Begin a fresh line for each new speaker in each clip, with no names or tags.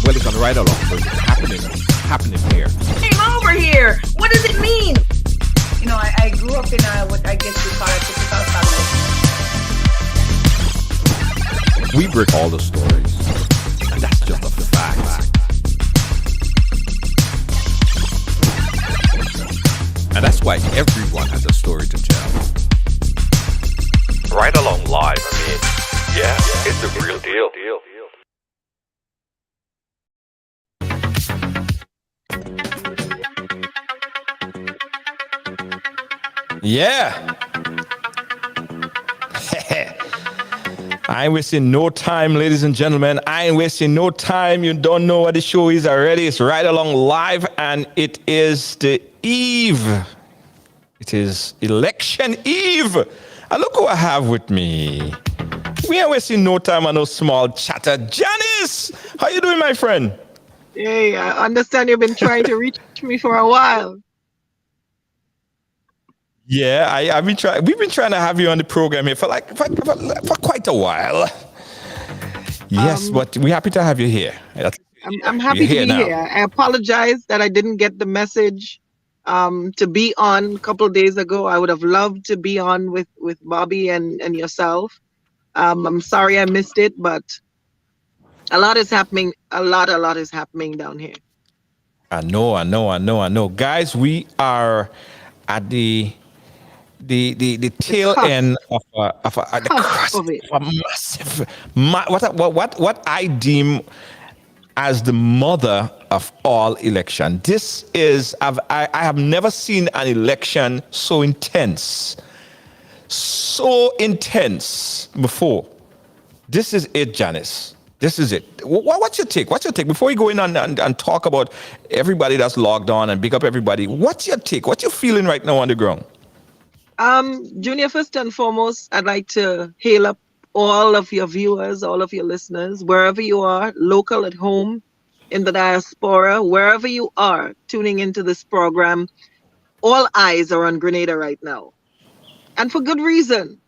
Well, it's on right along, so it's happening here.
Came over here. What does it mean? You know, I grew up in what I guess you call a typical family.
We break all the stories, and that's just a fact. And that's why everyone has a story to tell.
Right along live, I mean, yeah, it's a real deal.
Yeah. I ain't wasting no time, ladies and gentlemen. I ain't wasting no time. You don't know what the show is already. It's right along live, and it is the eve. It is election eve. And look who I have with me. We ain't wasting no time on no small chatter. Janice, how you doing, my friend?
Hey, I understand you've been trying to reach me for a while.
Yeah, I've been trying. We've been trying to have you on the program here for quite a while. Yes, but we're happy to have you here.
I'm happy to be here. I apologize that I didn't get the message to be on a couple of days ago. I would have loved to be on with Bobby and yourself. I'm sorry I missed it, but a lot is happening. A lot is happening down here.
I know. Guys, we are at the tail end of a massive, what I deem as the mother of all election. This is, I have never seen an election so intense before. This is it, Janice. This is it. What's your take? Before we go in and talk about everybody that's logged on and pick up everybody, what's your take? What you feeling right now on the ground?
Junior, first and foremost, I'd like to hail up all of your viewers, all of your listeners, wherever you are, local, at home, in the diaspora, wherever you are tuning into this program. All eyes are on Grenada right now. And for good reason.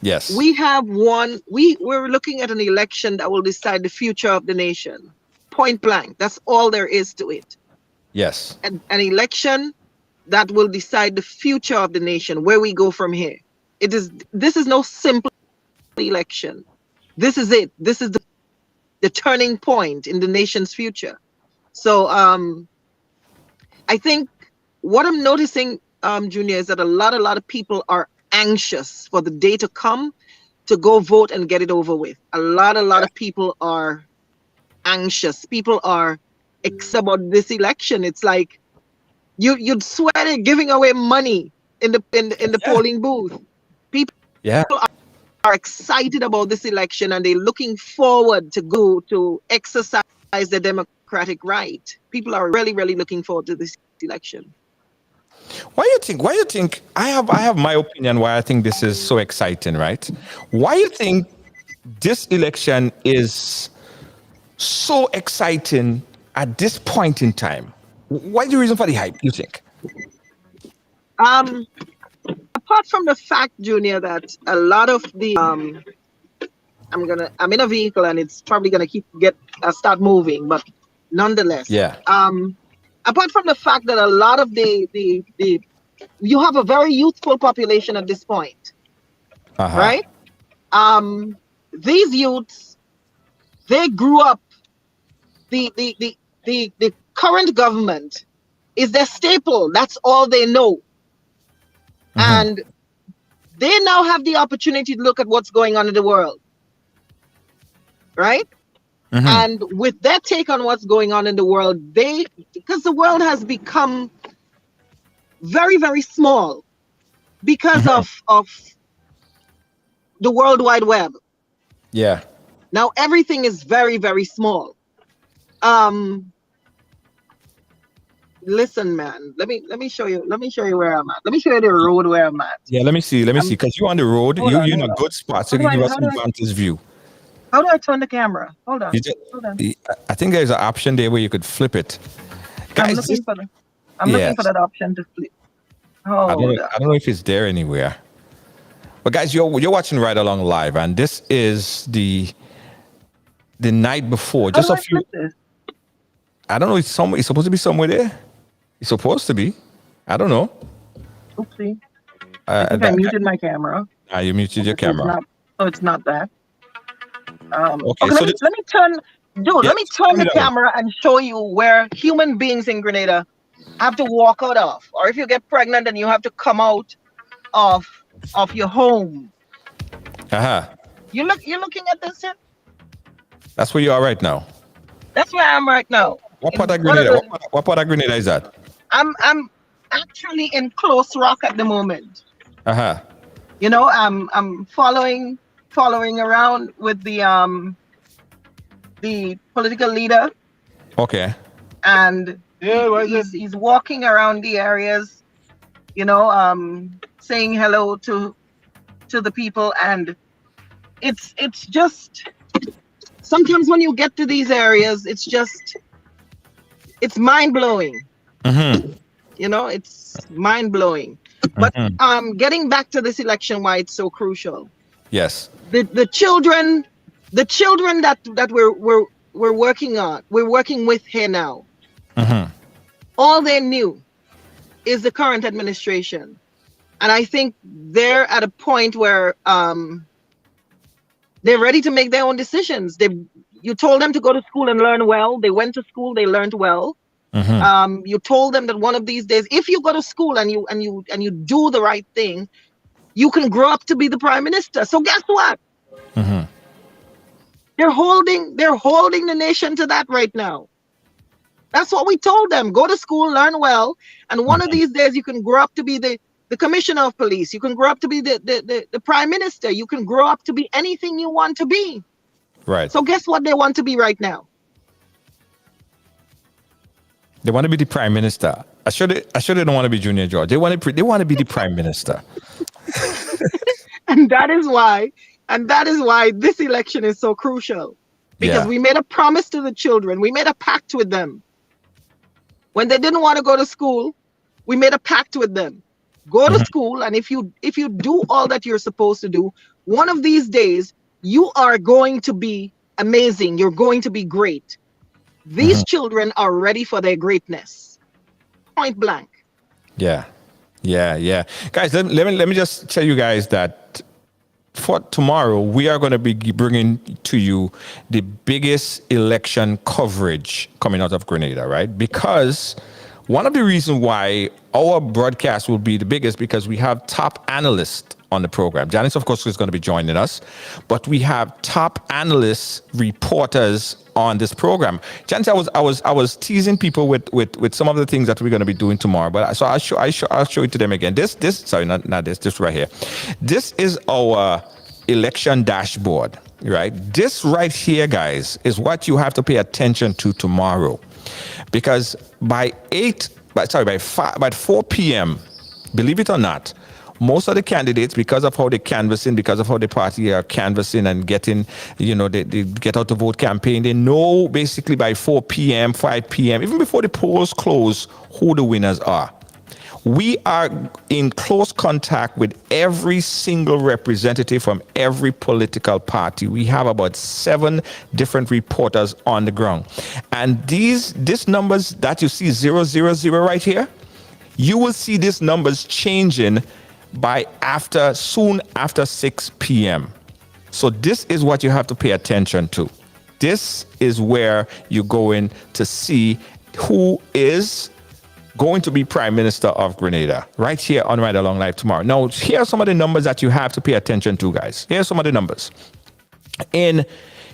Yes.
We have we're looking at an election that will decide the future of the nation. Point blank. That's all there is to it.
Yes.
An election that will decide the future of the nation, where we go from here. This is no simple election. This is it. This is the turning point in the nation's future. So I think what I'm noticing, Junior, is that a lot of people are anxious for the day to come to go vote and get it over with. A lot of people are anxious. People are excited about this election. It's like you'd swear they're giving away money in the polling booth. People are excited about this election, and they're looking forward to go to exercise their democratic right. People are really looking forward to this election.
Why you think I have my opinion why I think this is so exciting, right? Why you think this election is so exciting at this point in time? What is the reason for the hype, you think?
Apart from the fact, Junior, that a lot of the I'm in a vehicle and it's probably gonna start moving, but nonetheless,
Yeah.
Apart from the fact that a lot of the you have a very youthful population at this point, right? These youths, they grew up. The current government is their staple. That's all they know. And they now have the opportunity to look at what's going on in the world, right? And with their take on what's going on in the world, because the world has become very, very small because of the World Wide Web.
Yeah.
Now everything is very, very small. Listen, man. Let me show you. Let me show you where I'm at. Let me show you the road where I'm at.
Yeah, let me see. Because you're on the road. You're in a good spot, so you can give us some vantage view.
How do I turn the camera? Hold on. Hold on.
I think there's an option there where you could flip it. Guys,
I'm looking for that option to flip.
I don't know if it's there anywhere. But guys, you're watching Right Along Live, and this is the night before. Just a few. I don't know. It's supposed to be somewhere there. It's supposed to be. I don't know.
Oopsie. I think I muted my camera.
You muted your camera.
It's not that.
Okay,
so let me turn the camera and show you where human beings in Grenada have to walk out of, or if you get pregnant and you have to come out of your home. You're looking at this here?
That's where you are right now.
That's where I am right now.
What part of Grenada? What part of Grenada is that?
I'm actually in Close Rock at the moment. You know, I'm following around with the political leader.
Okay.
And he's walking around the areas, you know, saying hello to the people, and it's just sometimes when you get to these areas, it's mind-blowing. You know, it's mind-blowing. But getting back to this election, why it's so crucial.
Yes.
The children that we're working with here now. All they knew is the current administration. And I think they're at a point where they're ready to make their own decisions. You told them to go to school and learn well. They went to school, they learned well. You told them that one of these days, if you go to school and you do the right thing, you can grow up to be the prime minister. So guess what? They're holding the nation to that right now. That's what we told them. Go to school, learn well, and one of these days you can grow up to be the commissioner of police. You can grow up to be the prime minister. You can grow up to be anything you want to be.
Right.
So guess what they want to be right now?
They want to be the prime minister. I sure they don't want to be Junior George. They want to be the prime minister.
And that is why this election is so crucial. Because we made a promise to the children. We made a pact with them. When they didn't want to go to school, we made a pact with them. Go to school, and if you do all that you're supposed to do, one of these days you are going to be amazing. You're going to be great. These children are ready for their greatness. Point blank.
Yeah. Guys, let me just tell you guys that for tomorrow, we are going to be bringing to you the biggest election coverage coming out of Grenada, right? Because one of the reasons why our broadcast will be the biggest, because we have top analysts on the program. Janice, of course, is going to be joining us, but we have top analysts, reporters on this program. Janice, I was teasing people with some of the things that we're going to be doing tomorrow, but so I'll show it to them again. This right here. This is our election dashboard, right? This right here, guys, is what you have to pay attention to tomorrow, because by 4 p.m., believe it or not, most of the candidates, because of how they canvassing, because of how the party are canvassing and getting, they get out the vote campaign, they know basically by 4 p.m., 5 p.m., even before the polls close, who the winners are. We are in close contact with every single representative from every political party. We have about 7 different reporters on the ground. And these numbers that you see 000 right here, you will see these numbers changing by soon after 6 p.m. So this is what you have to pay attention to. This is where you're going to see who is going to be Prime Minister of Grenada, right here on Ride Along Live tomorrow. Now, here are some of the numbers that you have to pay attention to, guys. Here are some of the numbers. In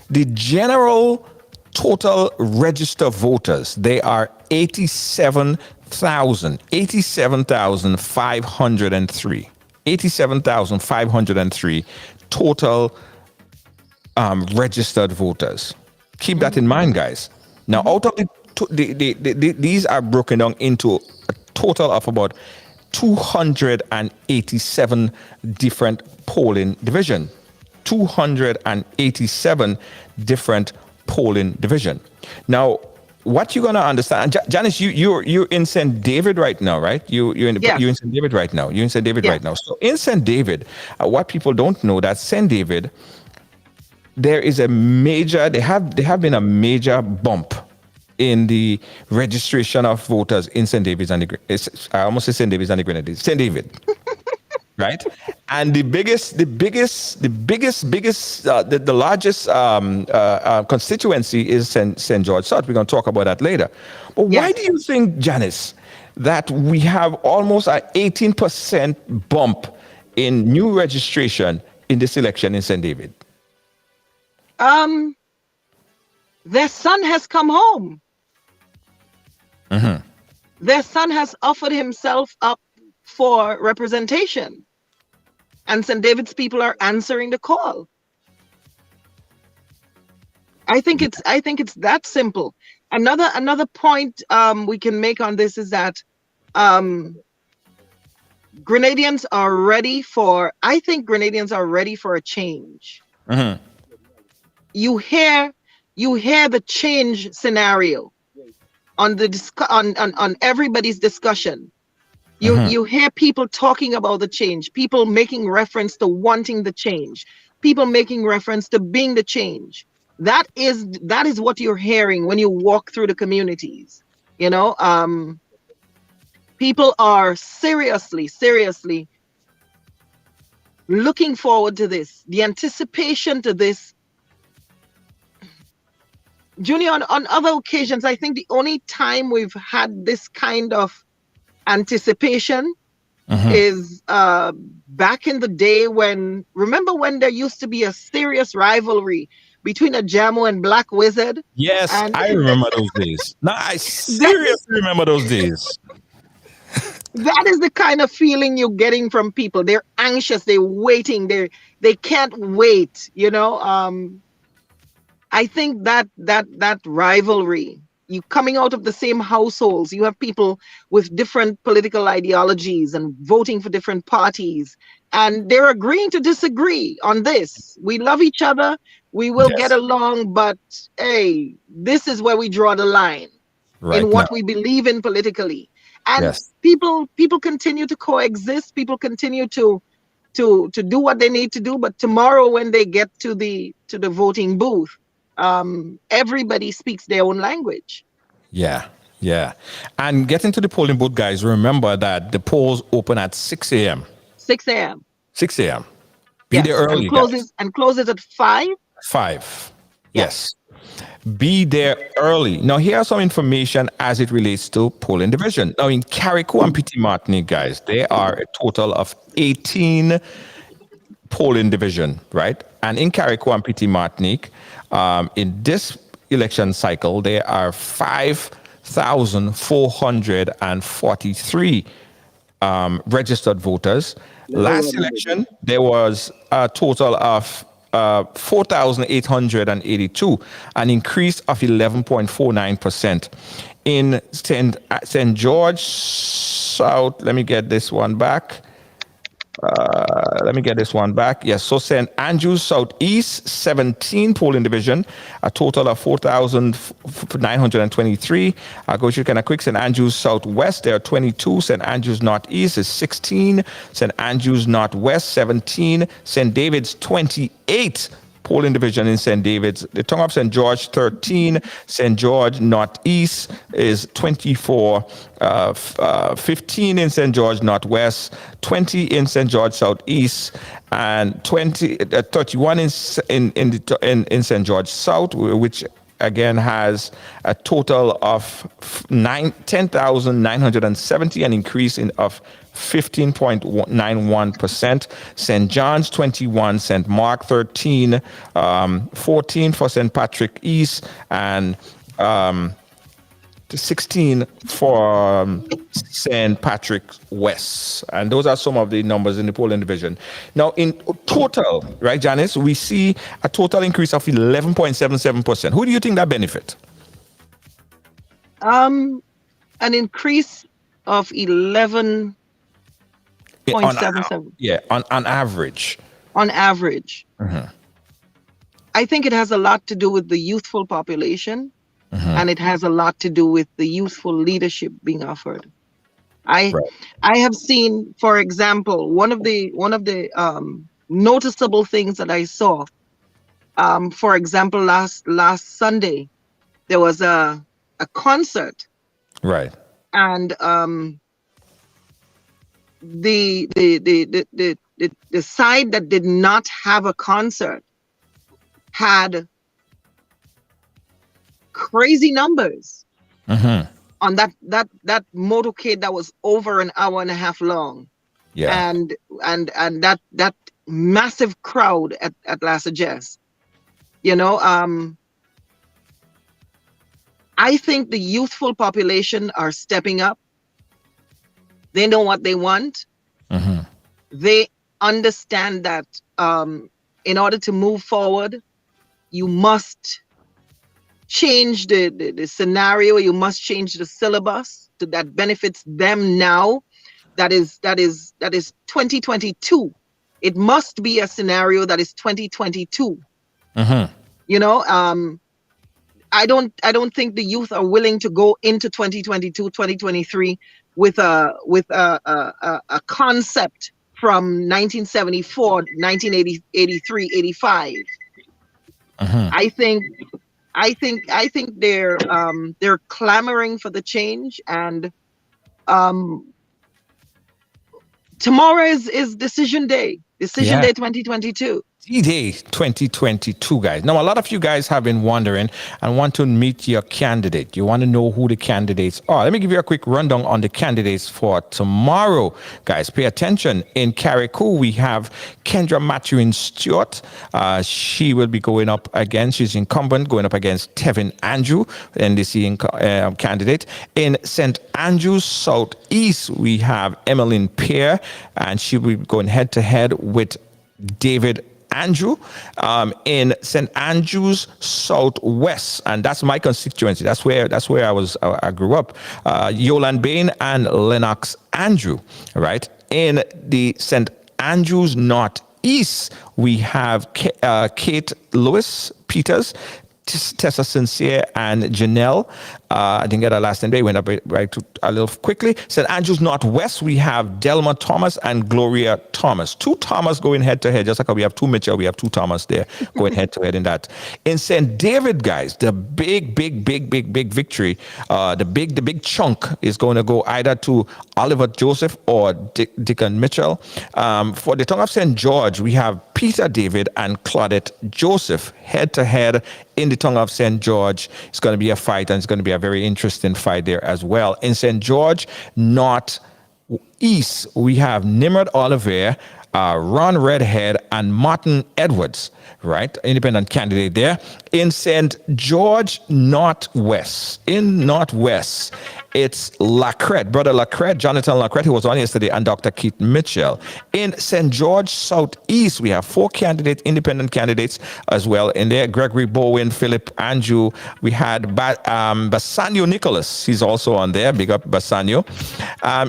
the general total registered voters, they are 87,503. 87,503 total registered voters. Keep that in mind, guys. Now, out of these are broken down into a total of about 287 different polling division. 287 different polling division. Now, what you're gonna understand, Janice, you're in St. David right now, right? You're in St. David right now. You're in St. David right now. So in St. David, what people don't know that St. David, there is a major. There have been a major bump in the registration of voters in St. David's and I almost say St. David's and the Grenadines. St. David, right? And the largest constituency is St. George South. We're going to talk about that later. But why do you think, Janice, that we have almost an 18% bump in new registration in this election in St. David?
Their son has come home. Mm-hmm. Their son has offered himself up for representation, and St. David's people are answering the call. I think it's that simple. Another point we can make on this is that Grenadians are ready for. I think Grenadians are ready for a change. Mm-hmm. You hear the change scenario on on everybody's discussion. You hear people talking about the change, people making reference to wanting the change, people making reference to being the change. That is what you're hearing when you walk through the communities. People are seriously looking forward to this. The anticipation to this. Junior, on other occasions, I think the only time we've had this kind of anticipation is back in the day remember when there used to be a serious rivalry between a Jamo and Black Wizard?
Yes, I remember those days. No, I seriously remember those days.
That is the kind of feeling you're getting from people. They're anxious, they're waiting, they can't wait, I think that rivalry, you coming out of the same households, you have people with different political ideologies and voting for different parties, and they're agreeing to disagree on this. We love each other, we will get along, but hey, this is where we draw the line in what we believe in politically. And people continue to coexist, people continue to do what they need to do, but tomorrow when they get to the voting booth, everybody speaks their own language. Yeah.
And getting to the polling booth, guys, remember that the polls open at 6 a.m.
6 a.m.
6 a.m. Be there early.
And closes at 5?
5. Yes. Be there early. Now, here's some information as it relates to polling division. Now, in Carriacou and Petit Martinique, guys, there are a total of 18 polling division, right? And in Carriacou and Petit Martinique, in this election cycle, there are 5,443 registered voters. Last election, there was a total of 4,882, an increase of 11.49%. In St. George South, let me get this one back. Let me get this one back. Yes, so St. Andrews Southeast, 17 polling division, a total of 4,923. I'll go through kind of quick. St. Andrews Southwest, there are 22. St. Andrews Northeast is 16. St. Andrews Northwest, 17. St. David's, 28. Polling division in St. David's. The tongue of St. George, 13. St. George Northeast is 24. 15 in St. George Northwest, 20 in St. George Southeast, and 31 in St. George South, which again has a total of 10,970, an increase of 15.91%. St. John's 21, St. Mark 13, 14 for St. Patrick East, and 16 for St. Patrick West. And those are some of the numbers in the polling division. Now, in total, right, Janice, we see a total increase of 11.77%. Who do you think that benefit?
An increase of 11.77.
Yeah, on average.
On average.
Mm-hmm.
I think it has a lot to do with the youthful population. Mm-hmm. And it has a lot to do with the youthful leadership being offered. I have seen, for example, one of the noticeable things that I saw. For example, last Sunday, there was a concert.
Right.
And the side that did not have a concert had crazy numbers on that motorcade that was over an hour and a half long. Yeah. And that massive crowd at La Sagesse. You know, I think the youthful population are stepping up. They know what they want. Mm-hmm. They understand that in order to move forward, you must change the scenario. You must change the syllabus that benefits them now. That is 2022. It must be a scenario that is 2022. Mm-hmm. You know, I don't think the youth are willing to go into 2022, 2023 with a concept from 1974, 1983, 85. Mm-hmm. I think they're clamoring for the change, and tomorrow is decision day. Decision day 2022.
D-Day 2022, guys. Now, a lot of you guys have been wondering and want to meet your candidate. You want to know who the candidates are. Let me give you a quick rundown on the candidates for tomorrow. Guys, pay attention. In Carriacou, we have Kendra Matthew Stewart. She will be going up against, she's incumbent, going up against Tevin Andrew, NDC candidate. In St. Andrews Southeast, we have Emmeline Pear, and she will be going head-to-head with David Andrew. In St. Andrews Southwest, and that's my constituency. That's where I grew up. Yolan Bain and Lennox Andrew, right? In the St. Andrews Northeast, we have Kate Lewis Peters, Tessa Sincere, and Janelle. I didn't get her last name. They went up right a little quickly. St. Andrews Northwest, we have Delma Thomas and Gloria Thomas. Two Thomas going head to head. Just like how we have two Mitchell, we have two Thomas there going head to head in that. In St. David, guys, the big victory, the big chunk is going to go either to Oliver Joseph or Dickon Mitchell. For the tongue of St. George, we have Peter David and Claudette Joseph head to head in the tongue of St. George. It's going to be a fight, and it's going to be a very interesting fight there as well. In St. George Northeast, we have Nimrod Oliver, Ron Redhead, and Martin Edwards, right? Independent candidate there. In St. George Northwest, it's Lacrette, Brother Lacrette, Jonathan Lacrette, who was on yesterday, and Dr. Keith Mitchell. In St. George Southeast, we have 4 candidates, independent candidates as well in there. Gregory Bowen, Philip Andrew. We had Bassanio Nicholas. He's also on there. Big up Bassanio.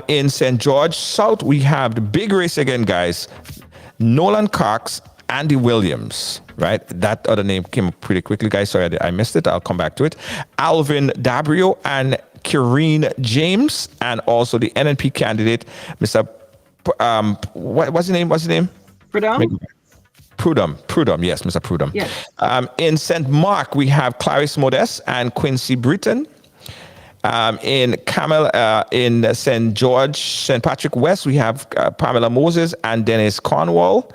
In St. George South, we have the big race again, guys. Nolan Cox, Andy Williams, right? That other name came up pretty quickly, guys. Sorry, I missed it. I'll come back to it. Alvin Dabrio and Kireen James, and also the NNP candidate, Mr. What's his name?
Prudhomme?
Prudhomme, yes, Mr. Prudhomme.
Yes.
In St. Mark, we have Clarice Modest and Quincy Britton. In St. George, St. Patrick West, we have Pamela Moses and Dennis Cornwall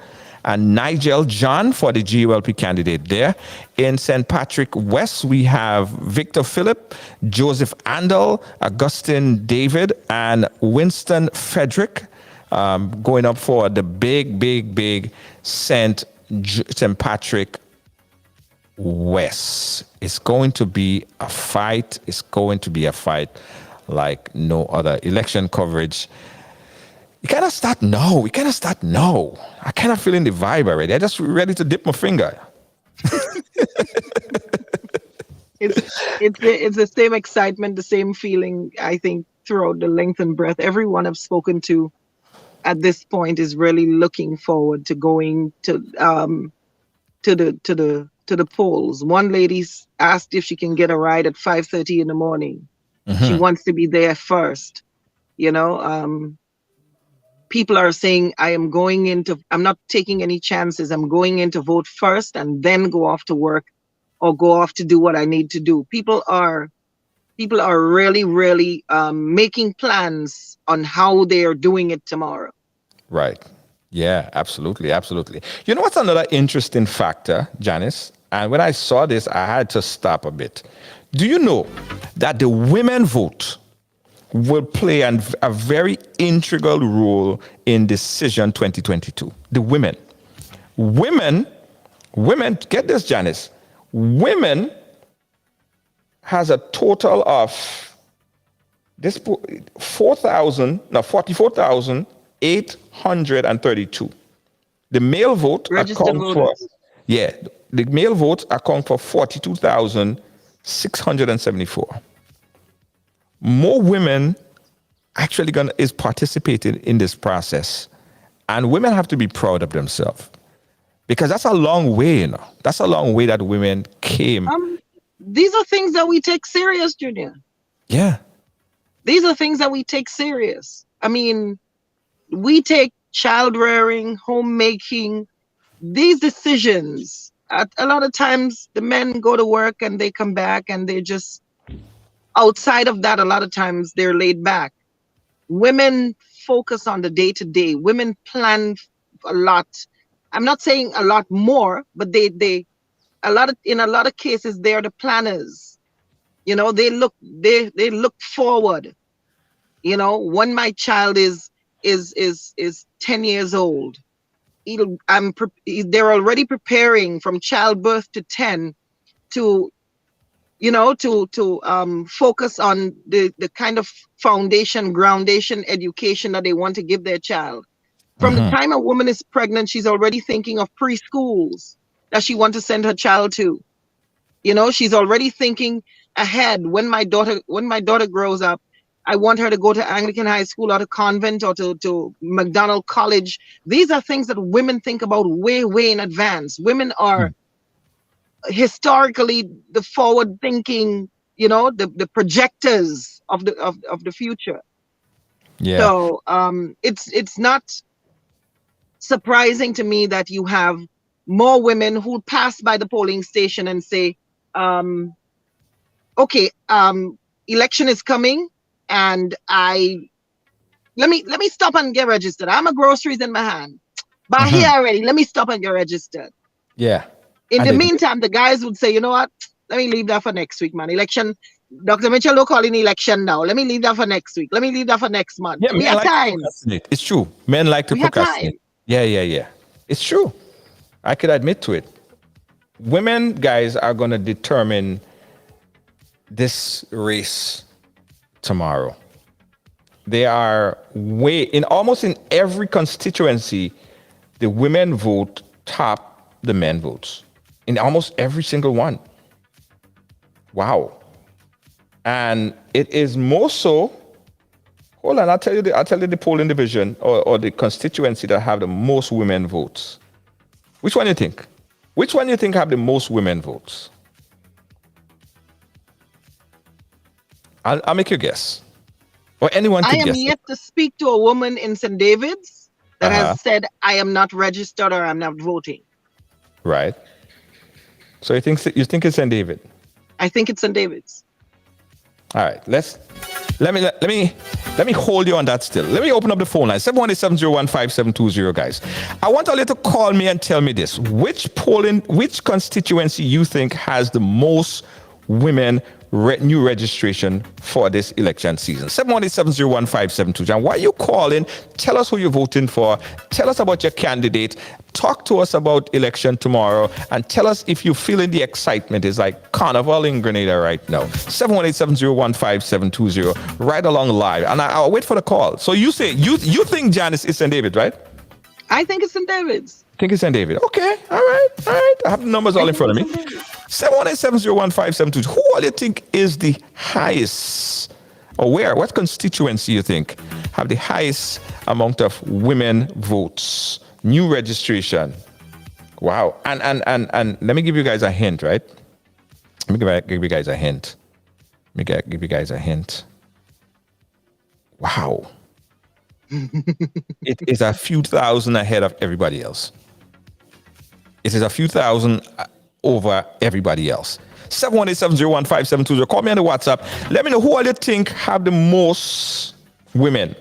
and Nigel John for the GULP candidate there. In St. Patrick West, we have Victor Phillip, Joseph Andel, Augustine David, and Winston Frederick going up for the big St. Patrick West. It's going to be a fight. It's going to be a fight like no other. Election coverage. You cannot start now. I kind of feeling the vibe already. I just ready to dip my finger.
It's the same excitement, the same feeling, I think, throughout the length and breadth. Everyone I've spoken to at this point is really looking forward to going to the polls. One lady asked if she can get a ride at 5:30 in the morning. She wants to be there first. People are saying, I'm not taking any chances. I'm going in to vote first and then go off to work or go off to do what I need to do. People are really making plans on how they are doing it tomorrow.
Right. Yeah, absolutely. You know what's another interesting factor, Janice? And when I saw this, I had to stop a bit. Do you know that the women vote will play a very integral role in Decision 2022? The women, get this, Janice. Women has a total of 44,832. The male vote the male votes account for 42,674. More women actually is participating in this process, and women have to be proud of themselves because that's a long way. That's a long way that women came.
These are things that we take serious, Junior.
Yeah.
These are things that we take serious. I mean, we take child rearing, homemaking, these decisions. A lot of times the men go to work and they come back and they're just outside of that. A lot of times they're laid back. Women focus on the day to day. Women plan a lot. I'm not saying a lot more, but in a lot of cases, they're the planners. They look forward. When my child is 10 years old, they're already preparing from childbirth to 10 to focus on the kind of groundation education that they want to give their child. From the time a woman is pregnant, she's already thinking of preschools that she wants to send her child to. She's already thinking ahead. When my daughter grows up, I want her to go to Anglican high school or to convent or to McDonald College. These are things that women think about way in advance. Women are historically the forward thinking, the projectors of the future.
Yeah.
So it's not surprising to me that you have more women who pass by the polling station and say, election is coming and let me stop and get registered. I'm a groceries in my hand. But here already, let me stop and get registered.
Yeah.
In the meantime, the guys would say, you know what? Let me leave that for next week, man. Election, Dr. Mitchell don't call in election now. Let me leave that for next week. Let me leave that for next month.
Yeah,
we have time.
It's true. Men like to procrastinate. Yeah. It's true. I could admit to it. Women, guys, are going to determine this race tomorrow. They are almost in every constituency, the women vote top the men votes. In almost every single one. Wow. And it is more so. Hold on, I'll tell you the polling division or the constituency that have the most women votes. Which one do you think? Which one do you think have the most women votes? I'll make you guess. Or anyone can guess.
I am yet to speak to a woman in St. David's that has said, I am not registered or I'm not voting.
Right. So you think it's St. David?
I think it's St. David's.
All right. Let me hold you on that still. Let me open up the phone line. 718-701-5720, guys. I want all you to call me and tell me this. Which constituency you think has the most women new registration for this election season? 718-701-5720. And why are you calling? Tell us who you're voting for. Tell us about your candidate. Talk to us about election tomorrow. And tell us if you're feeling the excitement. It's like carnival in Grenada right now. 718-701-5720. Right along live. And I'll wait for the call. So you say, you think Janice is St. David, right?
I think it's St. David's.
Think it's St. David. Okay. All right. I have the numbers all in front of me. 718-701-5720. Who all you think is the highest, or what constituency you think have the highest amount of women votes? New registration. Wow. And let me give you guys a hint, right? Let me give you guys a hint. Wow. It is a few thousand ahead of everybody else. It is a few thousand over everybody else. 718-701-5720. Call me on the WhatsApp. Let me know who all you think have the most women.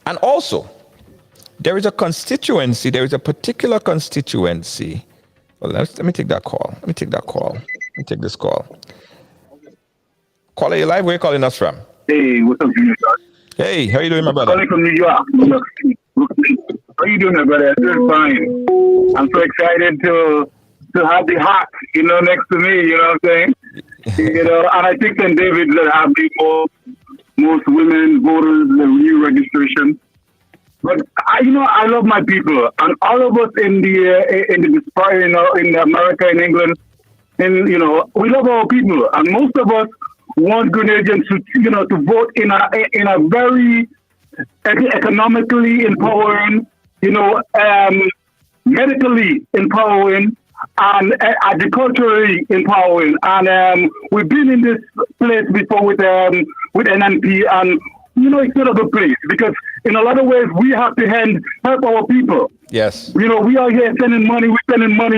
And also, there is a particular constituency. Well, let me take that call. Let me take this call. Caller, you live? Where are you calling us from?
Hey, what's up, New York?
Hey, how you doing, my brother?
Calling from New York. How you doing, my brother? I'm doing fine. I'm so excited to have the hawk, next to me. You know what I'm saying? And I think St. David will have the most women voters, the new registration. But I love my people, and all of us in the in America, in England, and we love our people, and most of us want Grenadians to vote in a very economically empowering, medically empowering, and agriculturally empowering. And we've been in this place before with NNP, and it's not a good place because in a lot of ways we have to help our people.
Yes.
We are here sending money, we're sending money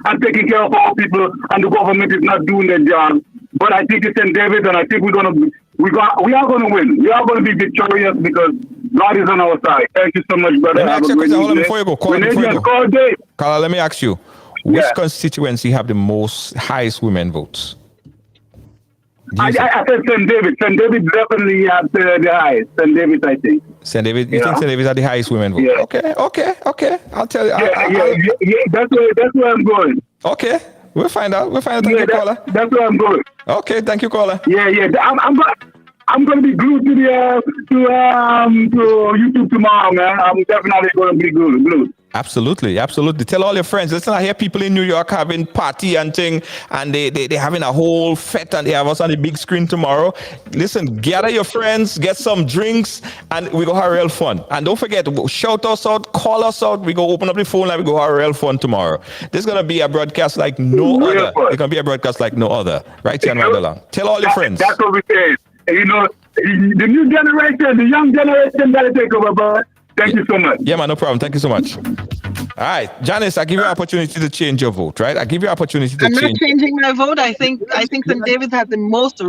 and taking care of our people, and the government is not doing their job. But I think it's St. David, and I think we are going to win. We are going to be victorious because God is on our side. Thank you so much, brother.
Let me ask you a question. Hold on before you go. Carla, let me ask you, which constituency have the highest women votes?
I said St. David. St. David definitely has the highest. St. David, I think.
St. David, you think St. David has the highest women vote?
Yeah.
Okay. I'll tell you.
Yeah. That's where I'm going.
Okay. We'll find out. Thank you, caller.
That's where I'm going.
Okay, thank you, caller.
Yeah. I'm going to be glued to YouTube tomorrow, man. I'm definitely going to be glued.
Absolutely. Tell all your friends. Listen, I hear people in New York having party and thing, and they having a whole fete, and they have us on the big screen tomorrow. Listen, gather your friends, get some drinks, and we go have real fun. And don't forget, shout us out, call us out. We go open up the phone line. We go have real fun tomorrow. This is gonna be a broadcast like no other. It's gonna be a broadcast like no other. Right here and right along. Tell all your friends.
That's what we say. The new generation, the young generation, gotta take over, bro. Thank you so much.
Yeah, man, no problem. Thank you so much. All right, Janice, I give you an opportunity to change your vote, right? I give you an opportunity to change.
I'm not changing my vote. I think St. David has the most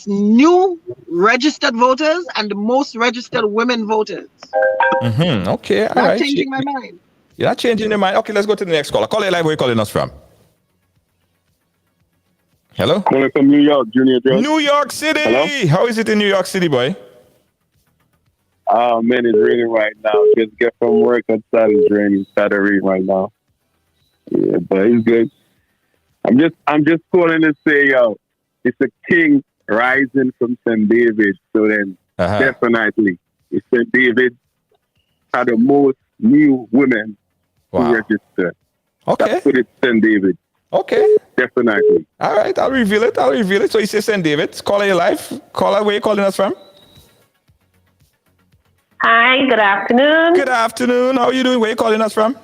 new registered voters and the most registered women voters.
Okay, all right.
Not changing my mind.
You're not changing your mind. Okay, let's go to the next caller. Call it live. Where are you calling us from? Hello?
Calling from New York, Junior Joe.
New York City. Hello? How is it in New York City, boy?
Oh man, it's raining right now. Just get from work outside, it's raining. Started raining right now. Yeah, but it's good. I'm just calling to say, it's a king rising from St. David. So then, definitely, St. David had the most new women to register.
Okay.
That's what it's St. David.
Okay.
Definitely.
All right, I'll reveal it. So you say St. David. Caller, your life. Caller, where you calling us from?
Hi, good afternoon.
Good afternoon. How are you doing? Where you calling us from?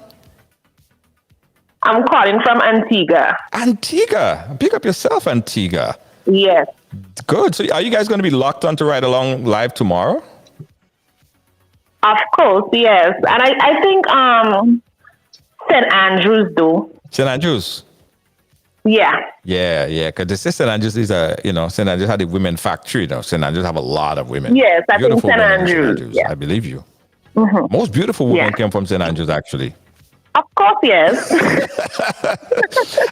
I'm calling from Antigua.
Antigua. Pick up yourself, Antigua.
Yes.
Good. So are you guys going to be locked on to Ride Along Live tomorrow?
Of course, yes. And I think St. Andrews do.
St. Andrews?
Yeah.
Yeah. Because St. Andrews is St. Andrews had a women factory. St. Andrews have a lot of women.
Yes, I think
Beautiful
St.
women in
Andrews. Yeah.
I believe you.
Mm-hmm.
Most beautiful women came from St. Andrews, actually.
Of course, yes.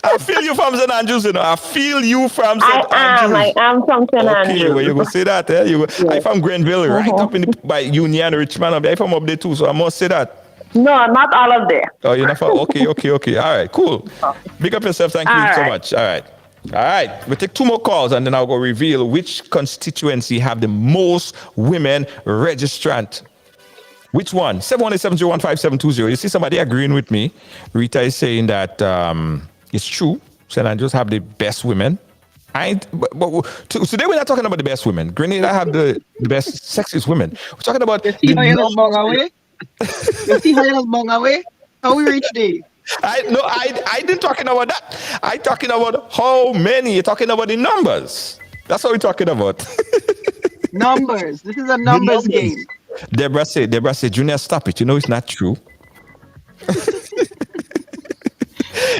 I feel you from St. Andrews, I feel you from St. Andrews.
I am from St. Andrews.
Okay, well, you go say that, eh? I'm from Grenville, right up by Union, Richmond. I'm from up there too, so I must say that.
No, not all of there.
Oh, you're not from... Okay. All right, cool. Big up yourself. Thank you so much. All right. We'll take 2 more calls, and then I'll go reveal which constituency have the most women registrant. Which one? 718-701-5720. You see somebody agreeing with me. Rita is saying that it's true. St. Andrews have the best women. Today we're not talking about the best women. Grenada have the best sexiest women. We're talking about...
You see how you look long away? You see how you look long away? How we reach there?
I didn't talking about that. I talking about how many. You're talking about the numbers. That's what we're talking about.
Numbers. This is a numbers game.
Deborah said, Junior, stop it. You know it's not true.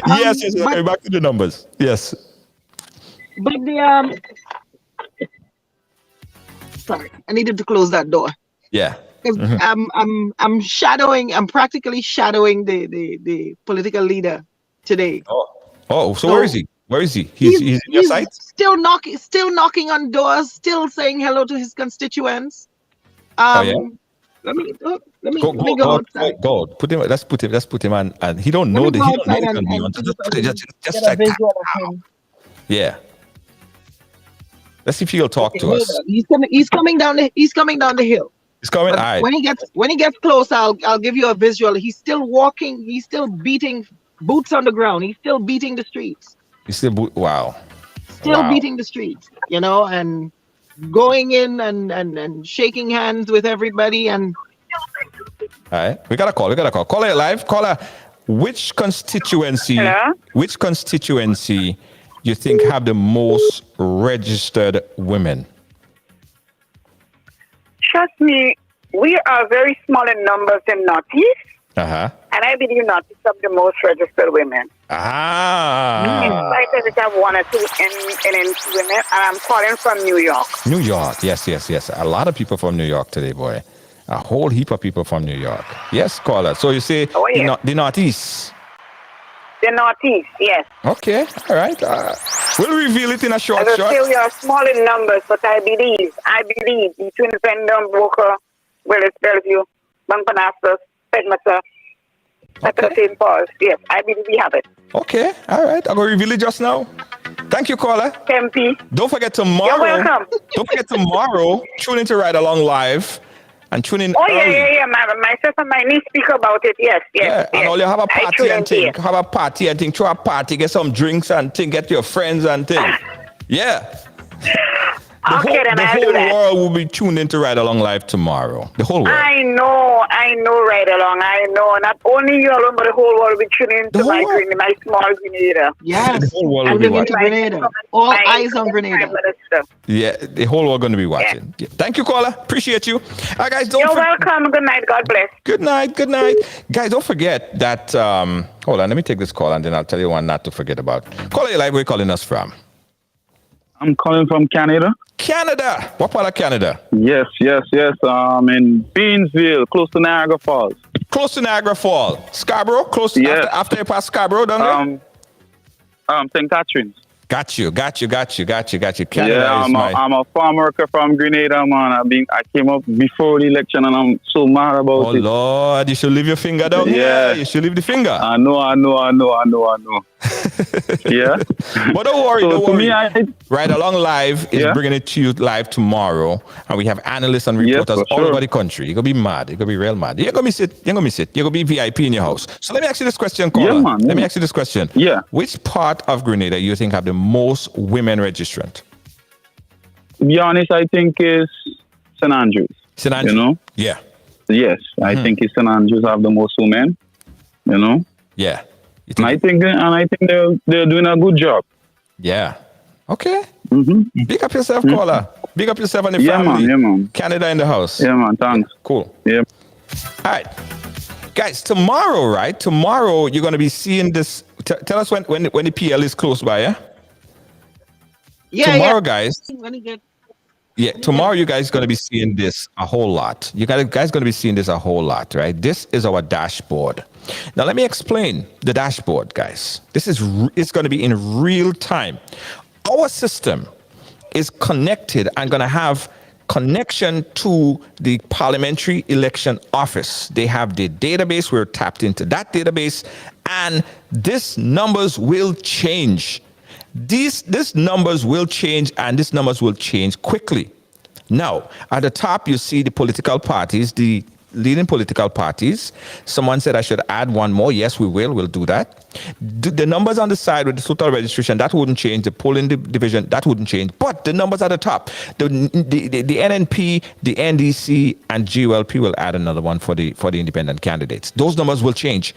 Yes, back to the numbers. Yes.
But sorry, I needed to close that door.
Yeah.
I'm practically shadowing the political leader today.
So where is he? He's in your sight?
Still knocking on doors, still saying hello to his constituents. Let me go outside.
Go. Let's put him on, and he don't know that he don't know he can be on. Just like that. Yeah. Let's see if he'll talk to us.
He's coming down the hill.
He's coming.
But
All right.
when he gets close, I'll give you a visual. He's still walking. He's still beating boots on the ground. He's still beating the streets.
Wow.
Still beating the streets, and going in and shaking hands with everybody. And
all right, we got a call. Caller it live. Caller, which constituency?
Hello?
Which constituency you think have the most registered women?
Trust me, we are very small in numbers in Northeast. And I believe Northeast have the most registered women. In spite of it, I have 1 or 2 NNC women, and I'm calling from New York.
New York, yes. A lot of people from New York today, boy. A whole heap of people from New York. Yes, caller. So you say the Northeast?
The Northeast, yes.
Okay, all right. We'll reveal it in a short.
As I say, we are small in numbers, but I believe between Vendome, Boca, Willis, Bellevue, Banpanastas, Pedmata, St. Paul's. Yes, I believe we have it.
Okay, all right. I'm going to reveal it just now. Thank you, caller.
Tempe.
Don't forget tomorrow.
You're welcome.
Don't forget tomorrow. Tune in to Ride Along Live and tune in.
Oh, yeah. Myself and my niece speak about it. Yes.
And all you have a party and thing. Have a party and thing. Throw a party, get some drinks and thing. Get your friends and thing. Yeah. The whole world will be tuned into Ride Along Live tomorrow. The whole world.
I know Ride Along. I know. Not only you alone, but the whole world will be tuning into my small Grenada.
Yes.
The whole world will be watching.
Grenada. All eyes on Grenada.
Yeah, the whole world going to be watching. Yeah. Thank you, caller. Appreciate you. Guys,
You're welcome. Good night. God bless.
Good night. Guys, don't forget that. Hold on. Let me take this call and then I'll tell you one not to forget about. Caller, where are you calling us from?
I'm calling from Canada.
Canada. What part of Canada?
Yes. In Beansville, close to Niagara Falls.
Close to Niagara Falls. Scarborough? Close after you pass Scarborough, don't you?
St. Catharines.
Got you. Canada
I'm a farm worker from Grenada, man. I came up before the election and I'm so mad about it.
Oh, Lord. You should leave your finger down here. You should leave the finger.
I know.
Yeah.
But don't worry,
So
don't
to
worry.
me,
Right Along Live is bringing it to you live tomorrow, and we have analysts and reporters all over the country. You're gonna be mad. You're gonna be real mad. You're gonna miss it. You're gonna be VIP in your house. So let me ask you this question, caller. Let me ask you this question.
Yeah.
Which part of Grenada you think have the most women registrant?
To be honest, I think it's St. Andrews.
St. Andrews.
You know?
Yeah.
Yes, I think it's St. Andrews have the most women. You know?
Yeah.
And I think they're doing a good job.
Yeah. Okay. Big up yourself, caller. Big up yourself and the family.
Man.
Canada in the house.
Yeah, man. Thanks.
Cool.
Yeah.
All right. Guys, tomorrow, right? Tomorrow, you're going to be seeing this. Tell us when the PL is close by, yeah? Tomorrow, guys. Tomorrow you guys are going to be seeing this a whole lot. You guys going to be seeing this a whole lot, right? This is our dashboard. Now, let me explain the dashboard, guys. It's going to be in real time. Our system is connected and going to have connection to the Parliamentary Election Office. They have the database. We're tapped into that database, and these numbers will change. These numbers will change, and these numbers will change quickly. Now, at the top, you see the political parties, the leading political parties. Someone said I should add one more. Yes, we will. We'll do that. The numbers on the side with the total registration, that wouldn't change. The polling division, that wouldn't change. But the numbers at the top, the NNP, the NDC, and GLP will add another one for the independent candidates. Those numbers will change.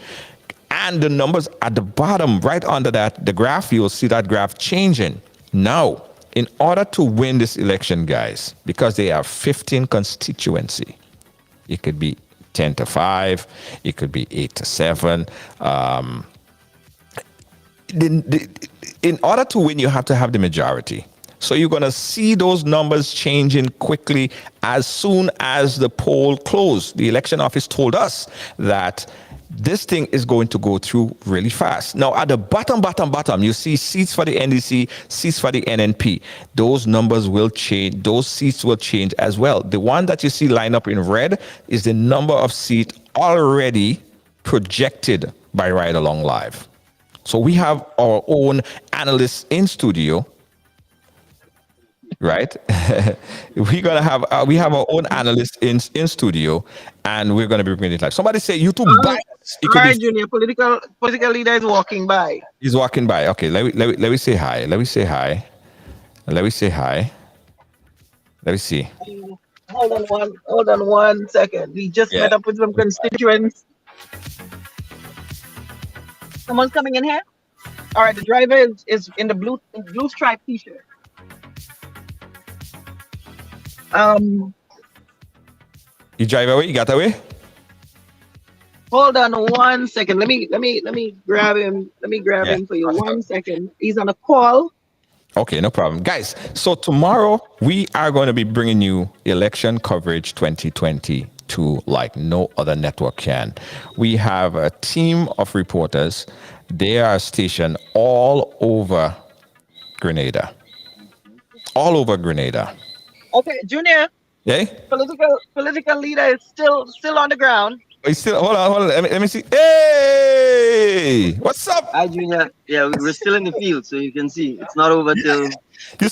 And the numbers at the bottom, right under that, the graph, you'll see that graph changing. Now, in order to win this election, guys, because they have 15 constituency, it could be 10-5, it could be 8-7. In order to win, you have to have the majority. So you're going to see those numbers changing quickly as soon as the poll closed. The election office told us that this thing is going to go through really fast. Now, at the bottom, you see seats for the NDC, seats for the NNP. Those numbers will change. Those seats will change as well. The one that you see lined up in red is the number of seats already projected by Ride Along Live. So we have our own analysts in studio, right? We have our own analyst in studio, and we're going to be bringing it live. Somebody say YouTube bias.
Right, Junior. Political leader is walking by.
He's walking by. Okay, let me say hi. Let me say hi. Let me say hi. Let me see.
Hold on one second. We just met up with some constituents. Someone's coming in here. All right, the driver is in the blue stripe t-shirt.
You drive away? You got away?
Hold on one second. Let me grab him. Let me grab him for you. 1 second. He's on a call.
Okay, no problem. Guys, so tomorrow we are going to be bringing you election coverage 2022 like no other network can. We have a team of reporters. They are stationed all over Grenada. All over Grenada.
Okay, Junior.
Yeah?
Political leader is still on the ground.
He's still hold on. Let me see. Hey, what's up?
Hi, Junior. Yeah, we're still in the field, so you can see it's not over till
you're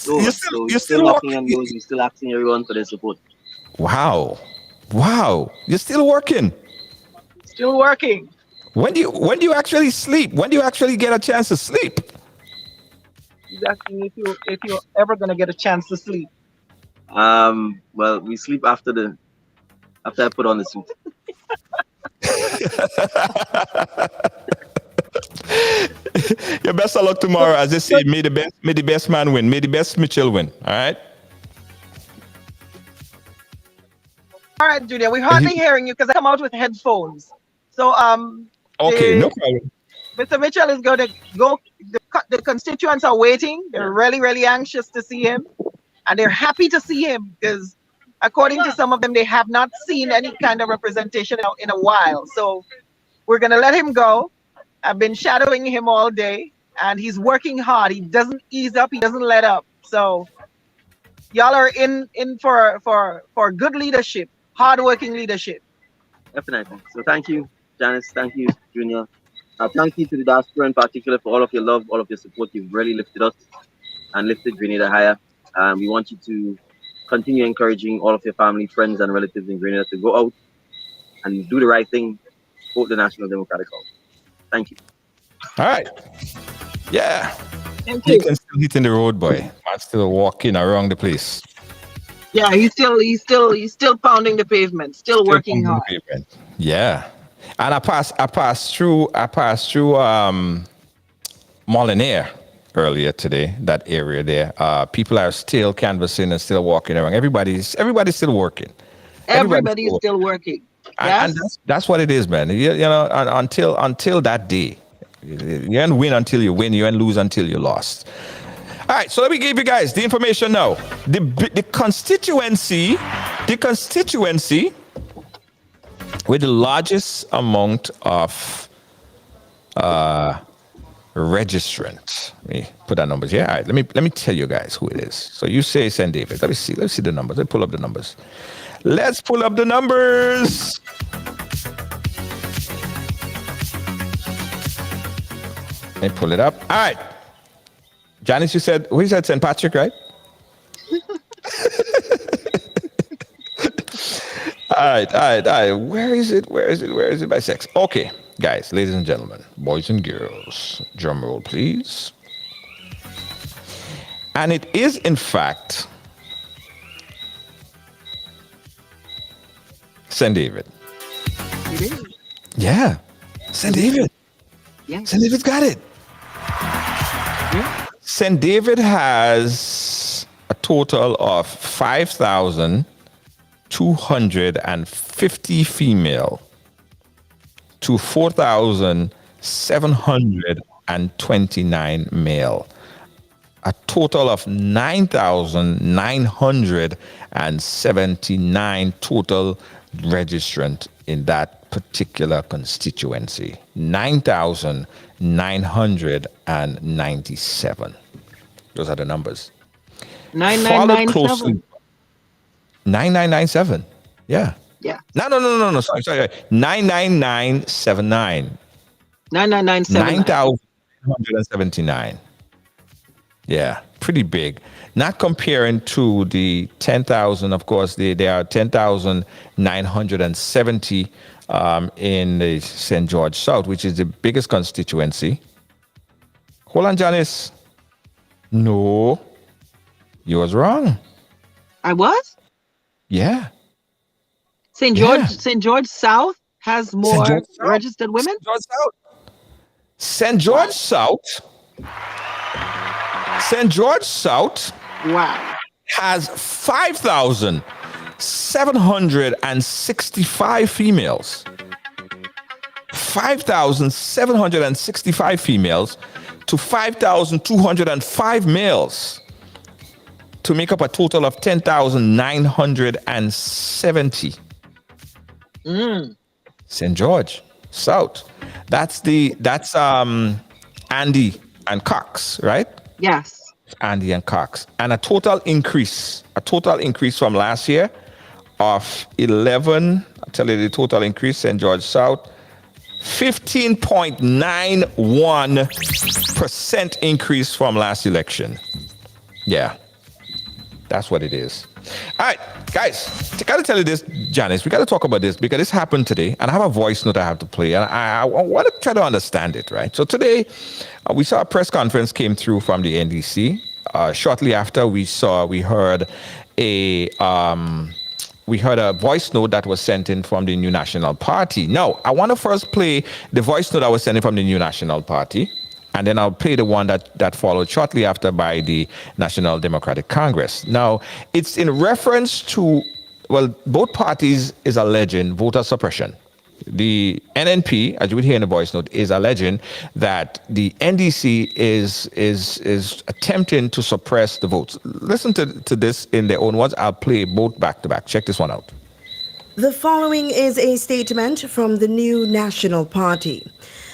still
knocking on doors. We're still asking everyone for their support.
Wow, you're still working.
Still working.
When do you actually sleep? When do you actually get a chance to sleep?
He's asking if you're ever gonna get a chance to sleep.
Well, we sleep after I put on the suit.
Your best of luck tomorrow. As I say, may the best man win. May the best Mitchell win. All right.
All right, Julia. We're hardly hearing you because I come out with headphones. So
okay, no problem.
Mr. Mitchell is going to go. The constituents are waiting. They're really, really anxious to see him, and they're happy to see him because, according to some of them, they have not seen any kind of representation in a while. So we're going to let him go. I've been shadowing him all day, and he's working hard. He doesn't ease up. He doesn't let up. So y'all are in for good leadership, hardworking leadership.
Definitely. So thank you, Janice. Thank you, Junior. Thank you to the diaspora in particular for all of your love, all of your support. You've really lifted us and lifted Grenada higher. We want you to continue encouraging all of your family, friends, and relatives in Grenada to go out and do the right thing, vote the National Democratic Cause. Thank you.
All right. Yeah.
Thank
He
you.
can still hit in the road, boy. Man still walking around the place.
Yeah, he's still pounding the pavement, still working hard.
Yeah. And I passed through Molinaire earlier today, that area there. People are still canvassing and still walking around. Everybody's still working.
Everybody's still working. Yes?
And that's what it is, man. You know, until that day. You don't win until you win. You don't lose until you lost. All right, so let me give you guys the information now. The constituency with the largest amount of registrant. Let me put that numbers here. All right, let me tell you guys who it is. So you say St. David. Let's see the numbers. Let's pull up the numbers. Let's pull up the numbers. Let me pull it up. All right. Janice, you said St. Patrick, right? All right. Where is it by sex? Okay, guys, ladies and gentlemen, boys and girls, drum roll, please. And it is, in fact, St. David.
It is.
Yeah, St. David.
Yes.
St. David's got it.
Yeah.
St. David has a total of 5,250 female to 4,729 male. A total of 9,979 total registrant in that particular constituency. 9,997. Those are the numbers.
9997.
9997. Yeah.
Yeah.
No. Sorry. 99979.
9997.
9,979. Yeah, pretty big. Not comparing to the 10,000, of course, there are 10,970 in the St. George South, which is the biggest constituency. Hold on, Janice. No, you was wrong.
I was?
Yeah.
St. George South has more registered women?
St. George South. St. George South.
Wow.
Has 5,765 females. 5,765 females to 5,205 males to make up a total of 10,970. St. George South. That's Andy and Cox, right?
Yes.
Andy and Cox. And a total increase from last year of 11, I'll tell you the total increase, St. George South, 15.91% increase from last election. Yeah, that's what it is. All right, guys, I got to tell you this, Janice, we got to talk about this because this happened today, and I have a voice note I have to play, and I want to try to understand it, right? So today, we saw a press conference came through from the NDC. Shortly after, we heard a voice note that was sent in from the New National Party. Now, I want to first play the voice note that was sent in from the New National Party, and then I'll play the one that followed shortly after by the National Democratic Congress. Now, it's in reference to, well, both parties is alleging voter suppression. The NNP, as you would hear in the voice note, is alleging that the NDC is attempting to suppress the votes. Listen to this in their own words. I'll play both back to back. Check this one out.
The following is a statement from the New National Party.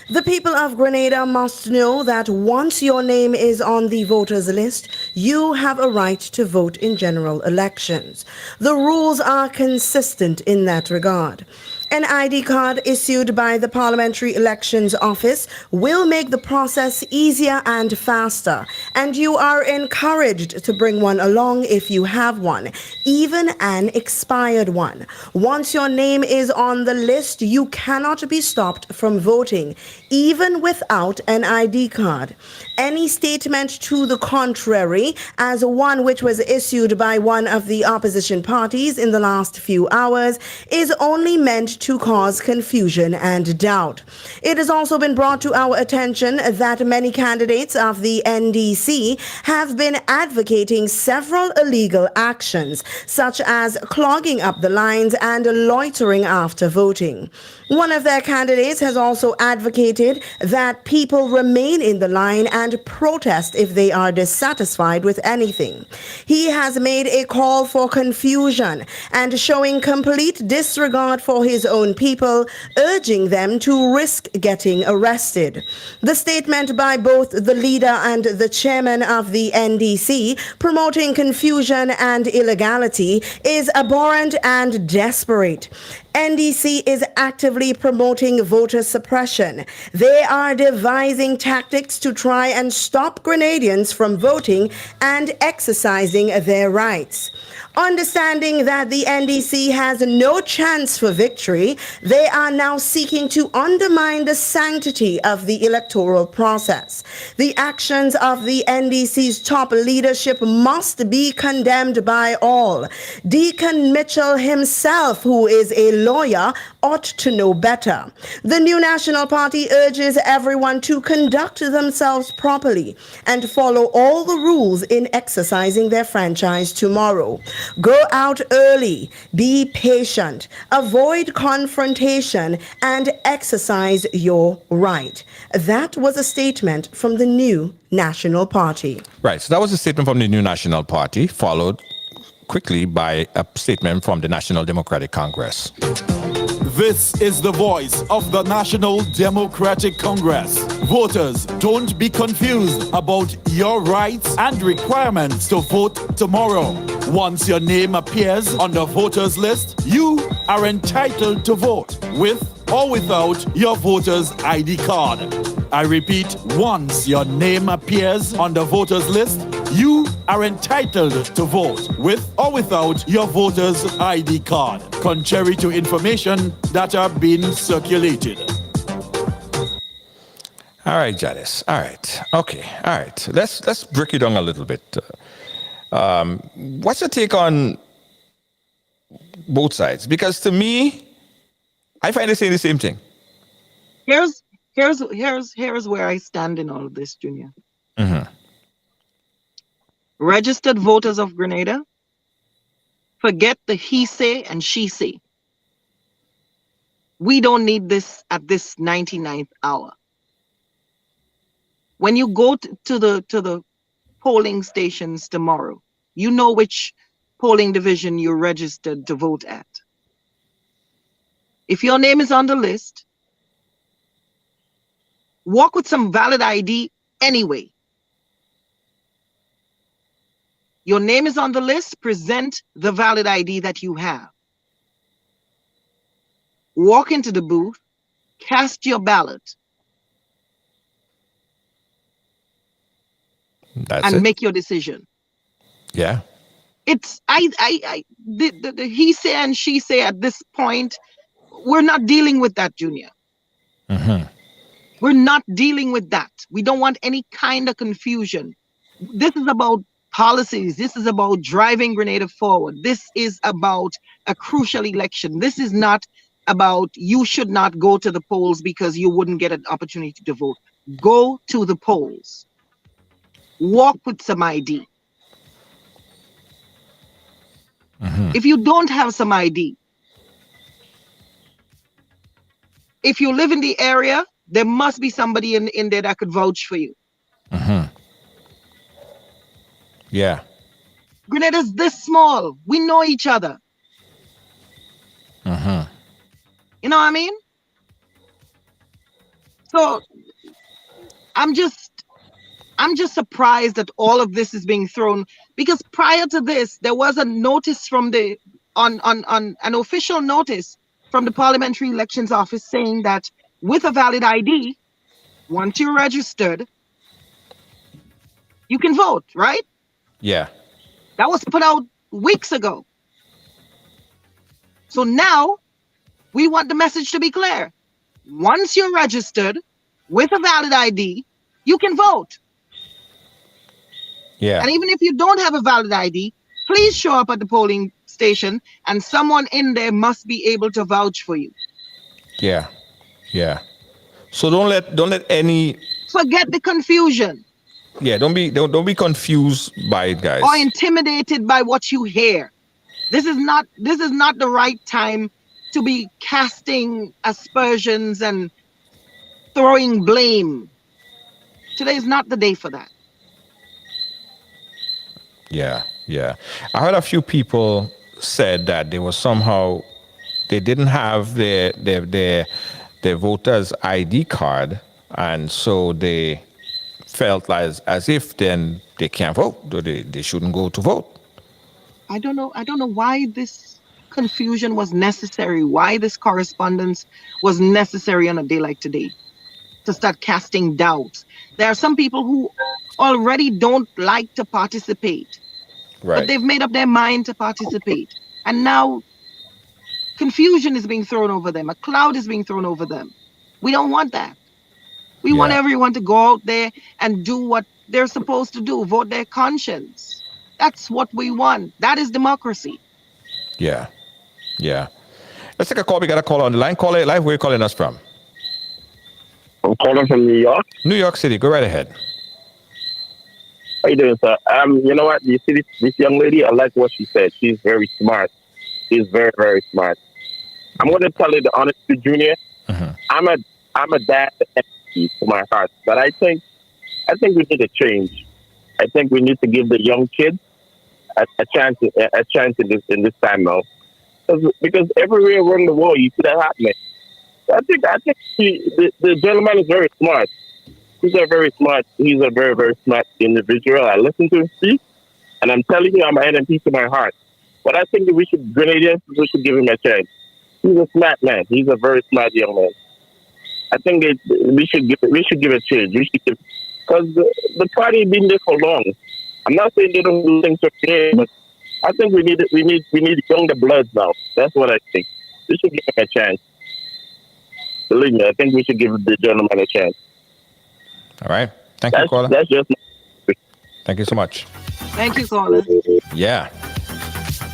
The people of Grenada must know that once your name is on the voters list, you have a right to vote in general elections. The rules are consistent in that regard. An ID card issued by the Parliamentary Elections Office will make the process easier and faster, and you are encouraged to bring one along if you have one, even an expired one. Once your name is on the list, you cannot be stopped from voting, even without an ID card. Any statement to the contrary, as one which was issued by one of the opposition parties in the last few hours, is only meant to cause confusion and doubt. It has also been brought to our attention that many candidates of the NDC have been advocating several illegal actions, such as clogging up the lines and loitering after voting. One of their candidates has also advocated that people remain in the line and protest if they are dissatisfied with anything. He has made a call for confusion and showing complete disregard for his own people, urging them to risk getting arrested. The statement by both the leader and the chairman of the NDC promoting confusion and illegality is abhorrent and desperate. NDC is actively promoting voter suppression. They are devising tactics to try and stop Grenadians from voting and exercising their rights. Understanding that the NDC has no chance for victory, they are now seeking to undermine the sanctity of the electoral process. The actions of the NDC's top leadership must be condemned by all. Deacon Mitchell himself, who is a lawyer, ought to know better. The New National Party urges everyone to conduct themselves properly and follow all the rules in exercising their franchise tomorrow. Go out early, be patient, avoid confrontation, and exercise your right. That was a statement from the New National Party.
Right, so that was a statement from the New National Party, followed quickly by a statement from the National Democratic Congress.
This is the voice of the National Democratic Congress. Voters, don't be confused about your rights and requirements to vote tomorrow. Once your name appears on the voters list, you are entitled to vote with or without your voter's ID card. I repeat, once your name appears on the voters list, you are entitled to vote with or without your voter's ID card, contrary to information that are being circulated.
All right, Janice. All right. Okay. All right. Let's break it down a little bit. What's your take on both sides? Because to me, I find they saying the same thing.
Here's where I stand in all of this, Junior.
Mm-hmm.
Registered voters of Grenada, forget the he say and she say. We don't need this at this 99th hour. When you go to the polling stations tomorrow, you know which polling division you're registered to vote at. If your name is on the list, walk with some valid ID anyway. Your name is on the list, present the valid ID that you have. Walk into the booth, cast your ballot, and make your decision.
Yeah.
It's the he say and she say at this point, we're not dealing with that, Junior.
Mm-hmm.
We're not dealing with that. We don't want any kind of confusion. This is about policies. This is about driving Grenada forward. This is about a crucial election. This is not about you should not go to the polls because you wouldn't get an opportunity to vote. Go to the polls. Walk with some ID.
Mm-hmm.
If you don't have some ID, if you live in the area, there must be somebody in there that could vouch for you.
Mm-hmm. Yeah.
Grenada's this small. We know each other.
Mm-hmm.
You know what I mean? So I'm just surprised that all of this is being thrown, because prior to this, there was a notice from on an official notice from the Parliamentary Elections Office saying that with a valid ID, once you're registered, you can vote, right?
Yeah.
That was put out weeks ago. So now we want the message to be clear. Once you're registered with a valid ID, you can vote.
Yeah.
And even if you don't have a valid ID, please show up at the polling station and someone in there must be able to vouch for you.
Yeah. Yeah. So don't let any
forget the confusion.
Yeah, don't be confused by it, guys.
Or intimidated by what you hear. This is not the right time to be casting aspersions and throwing blame. Today is not the day for that.
Yeah, yeah. I heard a few people said that they didn't have their voters' ID card, and so they felt as if then they can't vote. They shouldn't go to vote.
I don't know why this confusion was necessary, why this correspondence was necessary on a day like today to start casting doubts. There are some people who already don't like to participate,
right,
but they've made up their mind to participate. And now confusion is being thrown over them. A cloud is being thrown over them. We don't want that. We want everyone to go out there and do what they're supposed to do, vote their conscience. That's what we want. That is democracy.
Yeah. Yeah. Let's take a call. We got a call on the line. Call it live. Where are you calling us from?
I'm calling from New York.
New York City. Go right ahead.
How you doing, sir? You know what? You see this young lady? I like what she said. She's very smart. She's very, very smart. I'm going to tell you the honest truth, Junior. I'm a dad to my heart, but I think we need a change. I think we need to give the young kids a chance in this time now, because everywhere around the world you see that happening. So I think the gentleman is very smart. He's a very very, very smart individual. I listen to him speak, and I'm telling you, I'm an NMP to my heart. But I think we should give him a chance. He's a smart man. He's a very smart young man. I think we should give a change. Because the party been there for long. I'm not saying they don't do things for today, but I think we need younger blood now. That's what I think. We should give him a chance. Believe me, I think we should give the gentleman a chance.
All right. Thank you, caller.
That's just.
Thank you so much.
Thank you, caller.
Yeah.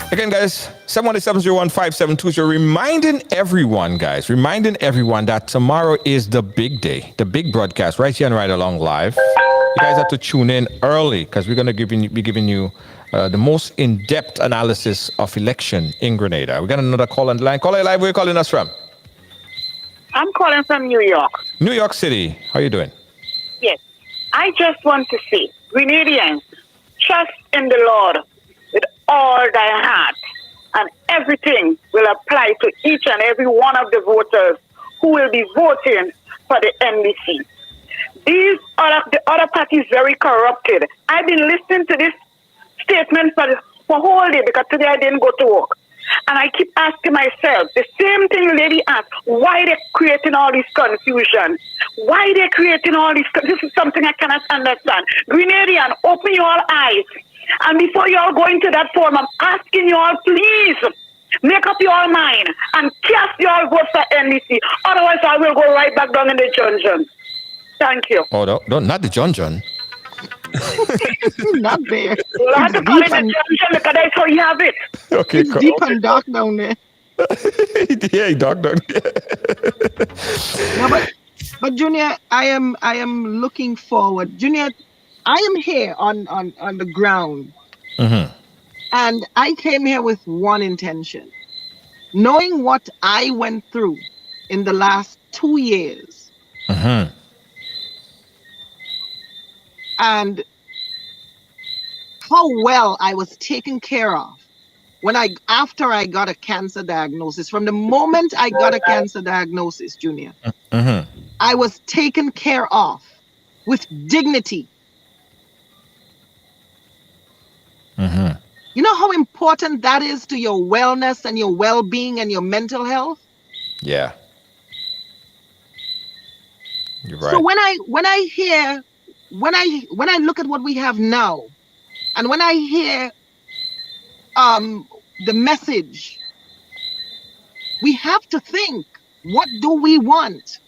Again, guys, 718-701-5720. Reminding everyone that tomorrow is the big day, the big broadcast right here and Right Along Live. You guys have to tune in early because we're going to be giving you the most in-depth analysis of election in Grenada. We got another call on the line. Caller live, where are you calling us from?
I'm calling from New York.
New York City. How are you doing?
Yes. I just want to say, Grenadians, trust in the Lord with all thy heart, and everything will apply to each and every one of the voters who will be voting for the NDC. The other party is very corrupted. I've been listening to this statement for whole day because today I didn't go to work. And I keep asking myself, the same thing lady asked, why they're creating all this confusion? Why they're creating all this? This is something I cannot understand. Grenadian, open your eyes. And before you all go into that forum, I'm asking you all, please, make up your mind and cast your vote for NDC. Otherwise, I will go right back down in the dungeon. Thank you.
Oh, no, not the dungeon.
Not there.
Well, I have to call it the dungeon because that's how you have it.
Okay,
it's deep and dark down there.
Yeah, dark down there.
No, but Junior, I am looking forward. Junior, I am here on the ground. And I came here with one intention. Knowing what I went through in the last 2 years. And how well I was taken care of after I got a cancer diagnosis. From the moment I got a cancer diagnosis, Junior, I was taken care of with dignity. You know how important that is to your wellness and your well-being and your mental health?
Yeah. You're right.
So when I look at what we have now, and when I hear the message, we have to think, what do we want?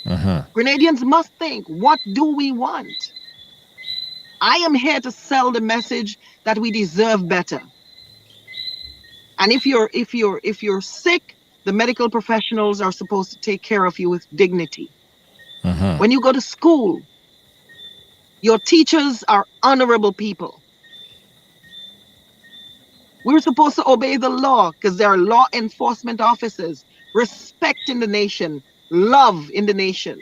Grenadians must think, what do we want? I am here to sell the message that we deserve better. And if you're sick, the medical professionals are supposed to take care of you with dignity. When you go to school, your teachers are honorable people. We're supposed to obey the law because there are law enforcement officers, respect in the nation, love in the nation.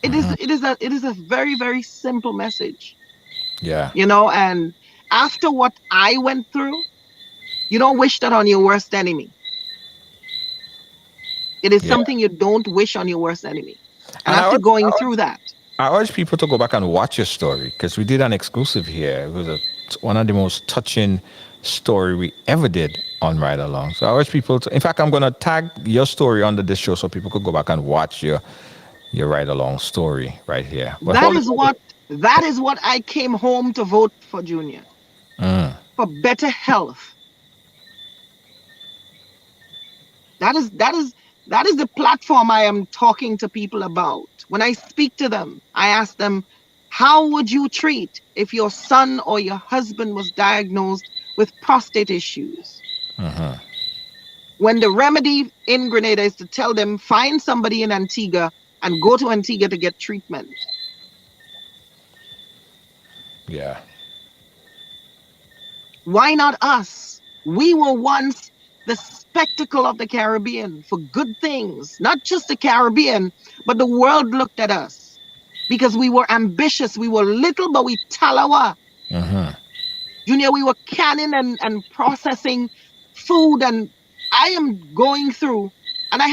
It is a very, very simple message.
Yeah.
You know, and after what I went through, you don't wish that on your worst enemy. It is something you don't wish on your worst enemy. And after going through that,
I urge people to go back and watch your story, because we did an exclusive here. It was one of the most touching story we ever did on Ride Along. So I urge people to, in fact, I'm going to tag your story under this show so people could go back and watch your Ride Along story right here. But
that is what I came home to vote for, Junior. For better health. That is the platform I am talking to people about. When I speak to them, I ask them, how would you treat if your son or your husband was diagnosed with prostate issues? When the remedy in Grenada is to tell them, find somebody in Antigua and go to Antigua to get treatment.
Yeah.
Why not us? We were once the spectacle of the Caribbean for good things. Not just the Caribbean, but the world looked at us because we were ambitious. We were little, but we talawa. Junior, we were canning and processing food, and I am going through, and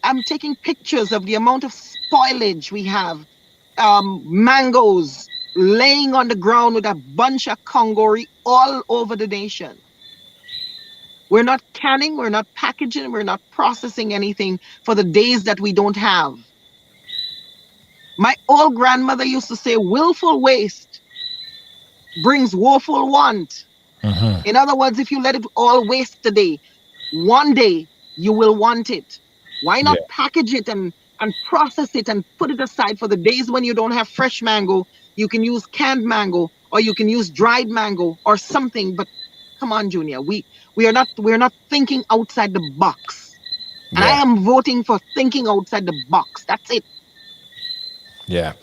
I'm taking pictures of the amount of spoilage we have. Mangoes laying on the ground with a bunch of Congori all over the nation. We're not canning, we're not packaging, we're not processing anything for the days that we don't have. My old grandmother used to say, willful waste brings woeful want. In other words, if you let it all waste today, one day you will want it. Why not package it and process it and put it aside for the days when you don't have fresh mango? You can use canned mango, or you can use dried mango or something. But come on, Junior, we're not thinking outside the box. And I am voting for thinking outside the box. That's it.
Yeah.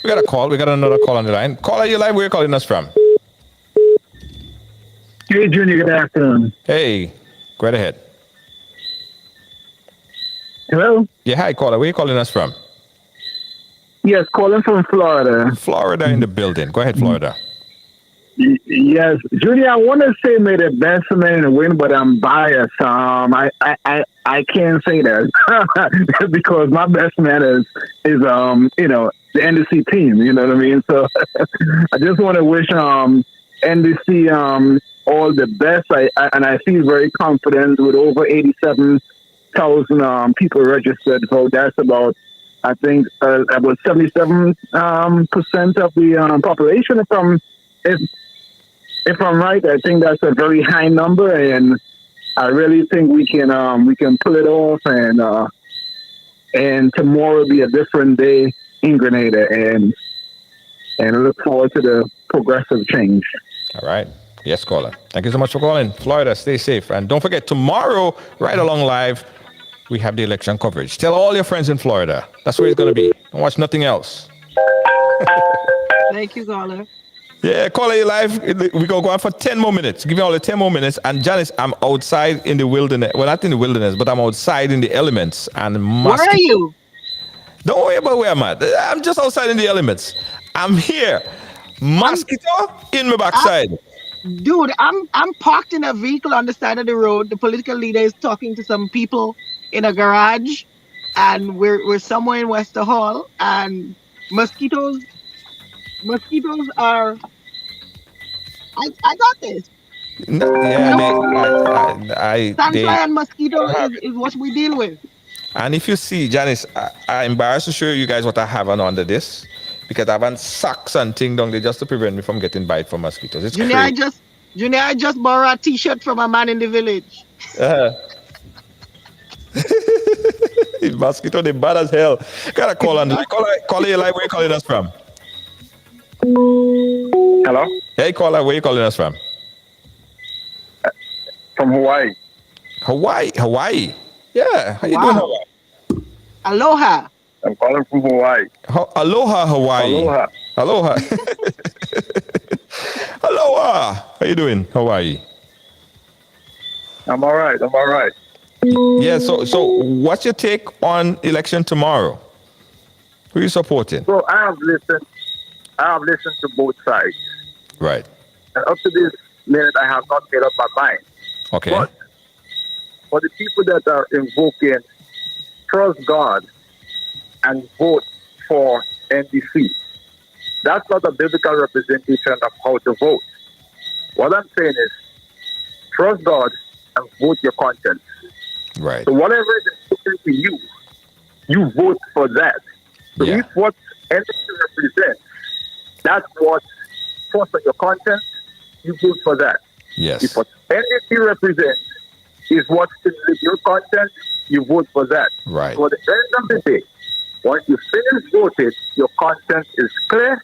We got a call. We got another call on the line. Caller, you live. Where are you calling us from?
Hey, Junior, good afternoon.
Hey, go right ahead.
Hello?
Yeah, hi, caller. Where are you calling us from?
Yes, calling from Florida.
Florida in the building. Go ahead, Florida.
Yes, Junior, I want to say may the best man win, but I'm biased. I can't say that because my best man is you know, the NDC team. You know what I mean? So I just want to wish NDC all the best. I feel very confident with over 87,000 people registered. So that's about, I think, about 77% of the population. If I'm right, I think that's a very high number, and I really think we can pull it off, and tomorrow will be a different day in Grenada, and I look forward to the progressive change.
All right. Yes, caller. Thank you so much for calling. Florida, stay safe. And don't forget, tomorrow, Ride Along Live, we have the election coverage. Tell all your friends in Florida. That's where it's going to be. Don't watch nothing else.
Thank you, caller.
Yeah, caller, you live. We're going to go on for 10 more minutes. Give me all the 10 more minutes. And Janice, I'm outside in the wilderness. Well, not in the wilderness, but I'm outside in the elements. And
where are you?
Don't worry about where I'm at. I'm just outside in the elements. I'm here. Mosquito in my backside.
Dude, I'm parked in a vehicle on the side of the road. The political leader is talking to some people in a garage, and we're somewhere in Wester Hall, and mosquitoes are. I got this. Sandfly and mosquito is what we deal with.
And if you see, Janice, I'm embarrassed to show you guys what I have on under this, because I have socks and thing down there just to prevent me from getting bite from mosquitoes. It's
Junior, I just borrowed a T-shirt from a man in the village.
Mosquito, they bad as hell. Gotta call on call your live. Where you calling us from?
Hello?
Hey, caller, where you calling us from?
From Hawaii.
Hawaii. Yeah, how you doing, Hawaii?
Aloha.
I'm calling from Hawaii.
Aloha, Hawaii. Aloha. Aloha. How you doing, Hawaii?
I'm all right.
Yeah, so what's your take on election tomorrow? Who are you supporting?
So I have listened to both sides.
Right.
And up to this minute, I have not made up my mind.
Okay.
But for the people that are invoking trust God and vote for NDC, that's not a biblical representation of how to vote. What I'm saying is, trust God and vote your conscience.
Right.
So whatever is important to you, you vote for that. So if what NDC represents, that's what trust on your conscience, you vote for that.
Yes.
If what NDC represents is what stimulates your conscience, you vote for that.
Right.
So at the end of the day, once you finish voting, your conscience is clear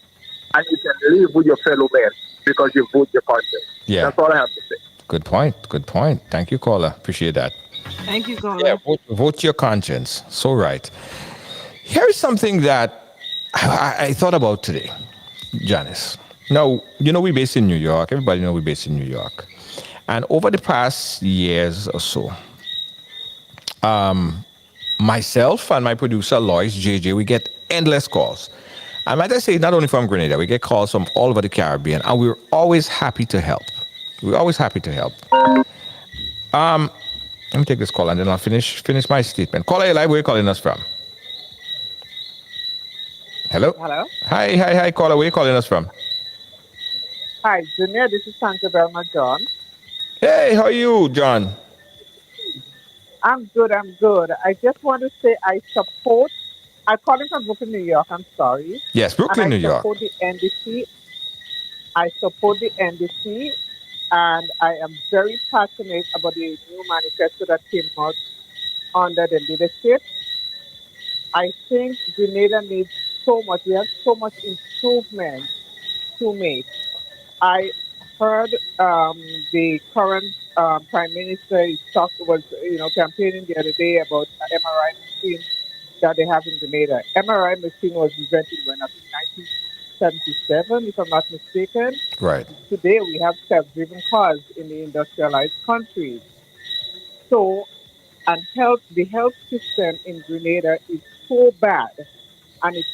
and you can live with your fellow men because you vote your conscience.
Yeah.
That's all I have to say.
Good point. Thank you, caller. Appreciate that.
Thank you, caller.
Yeah, vote your conscience. So right. Here's something that I thought about today, Janice. Now, we're based in New York. Everybody knows we're based in New York. And over the past years or so, myself and my producer, Lois, JJ, we get endless calls. I might say not only from Grenada, we get calls from all over the Caribbean, and we're always happy to help. Let me take this call and then I'll finish my statement. Caller, live, where are you calling us from? Hello? Hi, caller, where are you calling us from?
Hi, Junior, this is Santa Belma John.
Hey, how are you, John?
I'm good. I just want to say I'm calling from Brooklyn, New York. I'm sorry.
Yes, Brooklyn, New York.
I support the NDC, and I am very passionate about the new manifesto that came out under the leadership. I think Grenada needs so much. We have so much improvement to make. I heard the current Prime Minister was campaigning the other day about MRI machine that they have in Grenada. MRI machine was invented when, I think, 1977, if I'm not mistaken.
Right.
Today we have self-driven cars in the industrialized countries. So, the health system in Grenada is so bad, and they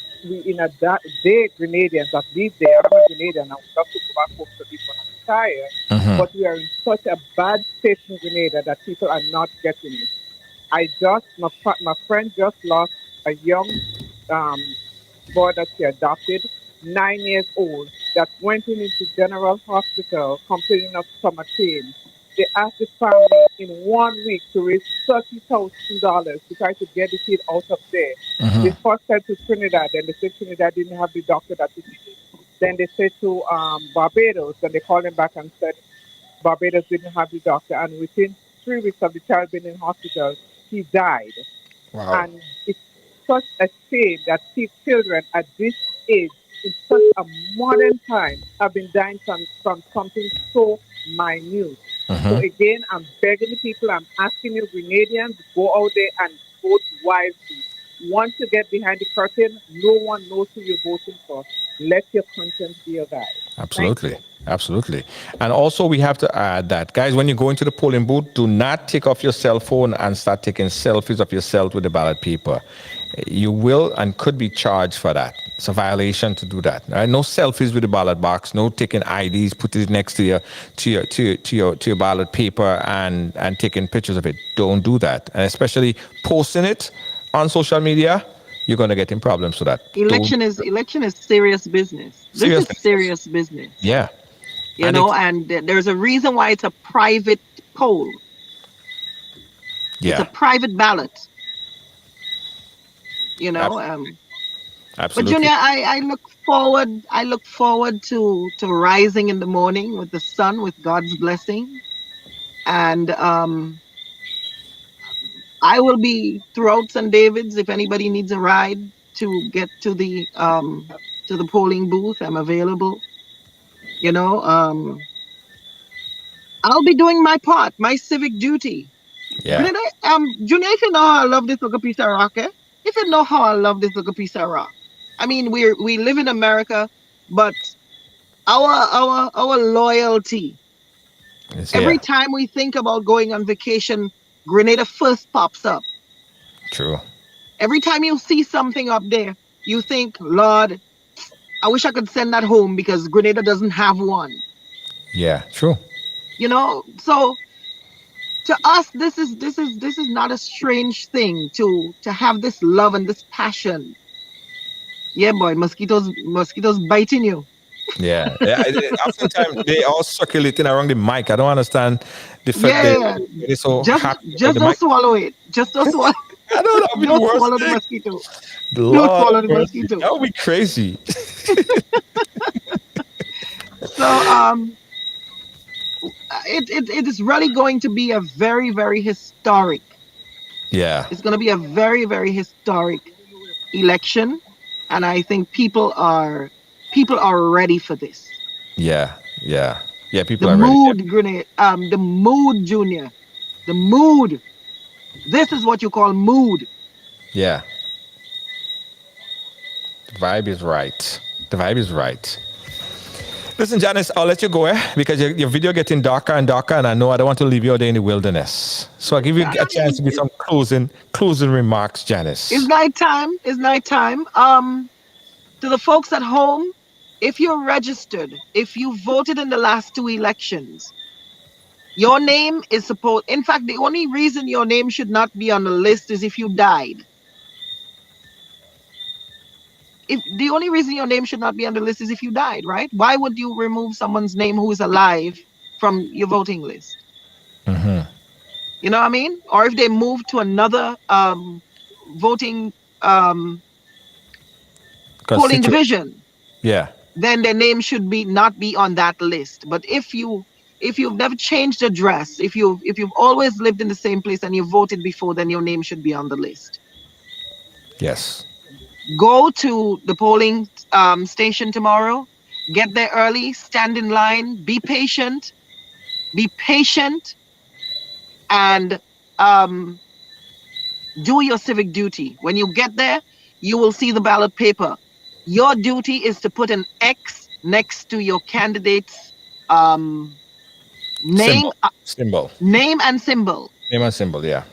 Grenadians that live there, I'm a Grenadian, I would love to go back home to live when I'm retired, but we are in such a bad state in Grenada that people are not getting it. My friend just lost a young boy that she adopted, 9 years old, that went into General Hospital complaining of stomach pain. They asked the family in 1 week to raise $30,000 to try to get the kid out of there. They first said to Trinidad, then they said Trinidad didn't have the doctor that it needed. Then they said to Barbados, then they called them back and said Barbados didn't have the doctor. And within 3 weeks of the child being in hospital, he died.
Wow.
And it's such a shame that children at this age, in such a modern time, have been dying from something so minute. So again, I'm begging the people, I'm asking you, Grenadians, go out there and vote wisely. Once you get behind the curtain, no one knows who you're voting for. Let your conscience be your guide.
Absolutely. And also we have to add that, guys, when you go into the polling booth, do not take off your cell phone and start taking selfies of yourself with the ballot paper. You will and could be charged for that. It's a violation to do that. Right? No selfies with the ballot box. No taking IDs, putting it next to your ballot paper and taking pictures of it. Don't do that. And especially posting it on social media, you're going to get in problems for that.
Election is serious business. This is serious business.
Yeah.
You know, and there's a reason why it's a private poll.
Yeah.
It's a private ballot. You know,
absolutely.
But Junior, I look forward to rising in the morning with the sun, with God's blessing. And I will be throughout St. David's. If anybody needs a ride to get to the polling booth, I'm available. You know, I'll be doing my part, my civic duty.
Yeah.
Junior, if you know how I love this little piece of rock, if you know how I love this little piece of rock, I mean, we live in America, but our loyalty. Every time we think about going on vacation, Grenada first pops up.
True.
Every time you see something up there, you think, Lord, I wish I could send that home because Grenada doesn't have one.
Yeah, true.
You know, so to us, this is not a strange thing to have this love and this passion. Yeah, boy, mosquitoes biting you.
Yeah. Oftentimes they all circulating around the mic. I don't understand the fact that they're so happy.
Just don't swallow it. Just don't swallow.
I don't know.
Don't swallow the mosquito.
Don't
swallow the mosquito.
That would be crazy.
So it is really going to be a very, very historic.
Yeah.
It's going to be a very, very historic election, and I think people are ready for this.
Yeah. People
are
ready.
Grenade, the mood, Junior, the mood. This is what you call mood.
Yeah. The vibe is right. Listen, Janice, I'll let you go because your video getting darker and darker, and I know I don't want to leave you out there in the wilderness. So I'll give you a chance to give some closing remarks, Janice.
It's night time. To the folks at home, if you're registered, if you voted in the last 2 elections, your name is supposed. In fact, the only reason your name should not be on the list is if you died. If the only reason your name should not be on the list is if you died, right? Why would you remove someone's name who is alive from your voting list?
Mm-hmm.
You know what I mean? Or if they move to another voting polling division, then their name should not be on that list. But if you've never changed address, if you've always lived in the same place and you voted before, then your name should be on the list.
Yes.
Go to the polling station tomorrow. Get there early. Stand in line. Be patient. And do your civic duty. When you get there, you will see the ballot paper. Your duty is to put an X next to your candidate's name,
symbol.
Name and symbol.
Name and symbol, yeah.